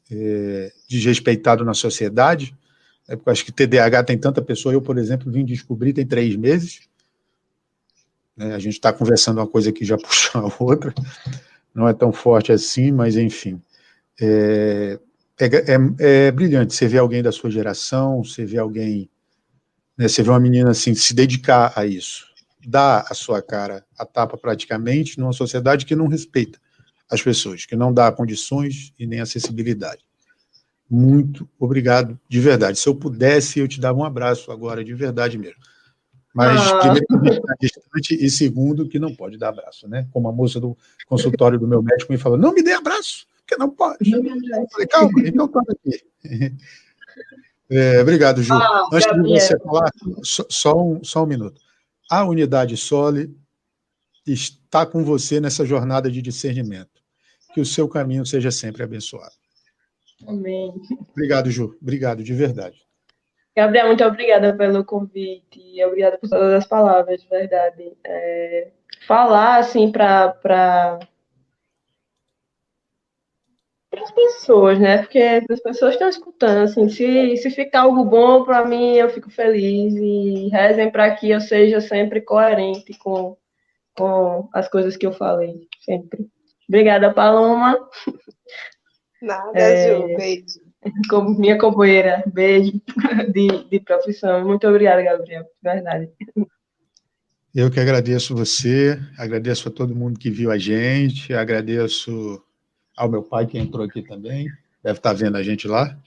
desrespeitado na sociedade. Porque eu acho que TDAH tem tanta pessoa, eu, por exemplo, vim descobrir tem 3 meses, né, a gente está conversando uma coisa que já puxou a outra, não é tão forte assim, mas enfim, é brilhante, você vê alguém da sua geração, você vê alguém, né, você vê uma menina assim, se dedicar a isso, dá a sua cara a tapa praticamente numa sociedade que não respeita as pessoas, que não dá condições e nem acessibilidade. Muito obrigado, de verdade. Se eu pudesse, eu te dava um abraço agora, de verdade mesmo. Mas, primeiro, que está distante, e segundo, que não pode dar abraço, né? Como a moça do consultório do meu médico me falou, não me dê abraço, porque não pode. Eu falei, calma, então toma aqui. Obrigado, Ju. Antes de você falar, só um minuto. A unidade Soli está com você nessa jornada de discernimento. Que o seu caminho seja sempre abençoado. Amém. Obrigado, Ju. Obrigado, de verdade. Gabriel, muito obrigada pelo convite e obrigada por todas as palavras, de verdade. Falar, assim, para as pessoas, né? Porque as pessoas estão escutando, assim, se ficar algo bom para mim, eu fico feliz e rezem para que eu seja sempre coerente com as coisas que eu falei, sempre. Obrigada, Paloma. Nada, Ju, beijo. Como minha companheira, beijo de profissão. Muito obrigada, Gabriel, de verdade. Eu que agradeço você, agradeço a todo mundo que viu a gente, agradeço ao meu pai que entrou aqui também, deve estar vendo a gente lá.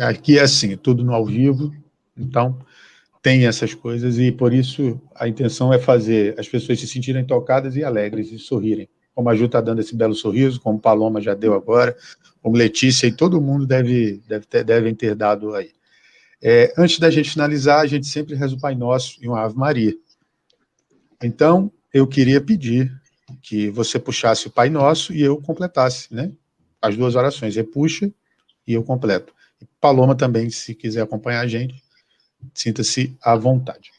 Aqui é assim, tudo no ao vivo, então tem essas coisas e por isso a intenção é fazer as pessoas se sentirem tocadas e alegres e sorrirem. Como a Ju está dando esse belo sorriso, como Paloma já deu agora, como Letícia e todo mundo devem ter dado aí. Antes da gente finalizar, a gente sempre reza o Pai Nosso e uma Ave Maria. Então, eu queria pedir que você puxasse o Pai Nosso e eu completasse, né? As duas orações, puxa e eu completo. E Paloma também, se quiser acompanhar a gente, sinta-se à vontade.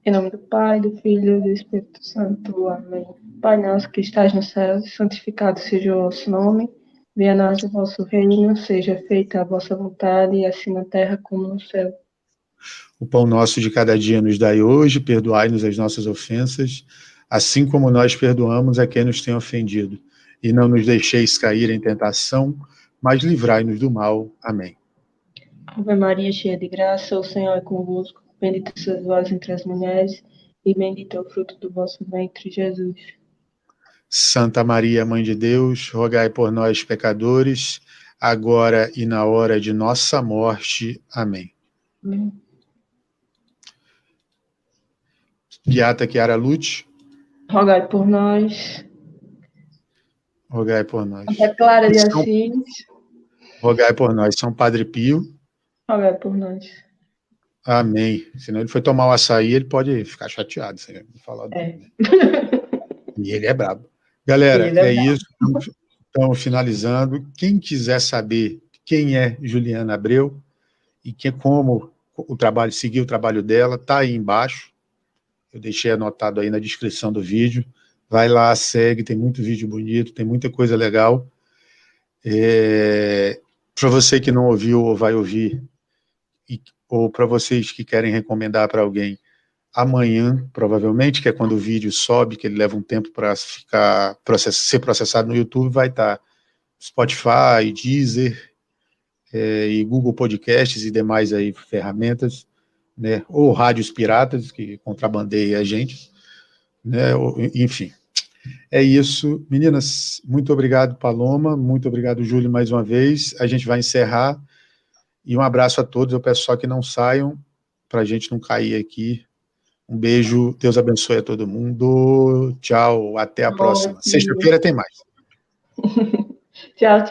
Em nome do Pai, do Filho e do Espírito Santo. Amém. Pai nosso que estás no céu, santificado seja o vosso nome. Venha a nós o vosso reino, seja feita a vossa vontade, assim na terra como no céu. O pão nosso de cada dia nos dai hoje, perdoai-nos as nossas ofensas, assim como nós perdoamos a quem nos tem ofendido. E não nos deixeis cair em tentação, mas livrai-nos do mal. Amém. Ave Maria, cheia de graça, o Senhor é convosco. Bendita sois vós entre as mulheres, e bendito é o fruto do vosso ventre, Jesus. Santa Maria, Mãe de Deus, rogai por nós, pecadores, agora e na hora de nossa morte. Amém. Amém. Beata Chiara Lute, rogai por nós. Rogai por nós. Santa Clara de Assis, rogai por nós. São Padre Pio, rogai por nós. Amém. Senão ele foi tomar o açaí, ele pode ficar chateado. Você falar dele, né? E ele é brabo. Galera, isso. Estamos finalizando. Quem quiser saber quem é Juliana Abreu e como seguir o trabalho dela, está aí embaixo. Eu deixei anotado aí na descrição do vídeo. Vai lá, segue, tem muito vídeo bonito, tem muita coisa legal. Para você que não ouviu ou vai ouvir, ou para vocês que querem recomendar para alguém, amanhã, provavelmente, que é quando o vídeo sobe, que ele leva um tempo para ser processado no YouTube, vai estar Spotify, Deezer, e Google Podcasts e demais aí ferramentas, né, ou rádios piratas que contrabandeiam a gente, né, enfim. É isso. Meninas, muito obrigado, Paloma, muito obrigado, Júlio, mais uma vez. A gente vai encerrar, e um abraço a todos. Eu peço só que não saiam, para a gente não cair aqui. Um beijo, Deus abençoe a todo mundo. Tchau, até a próxima. Sexta-feira tem mais. Tchau, tchau.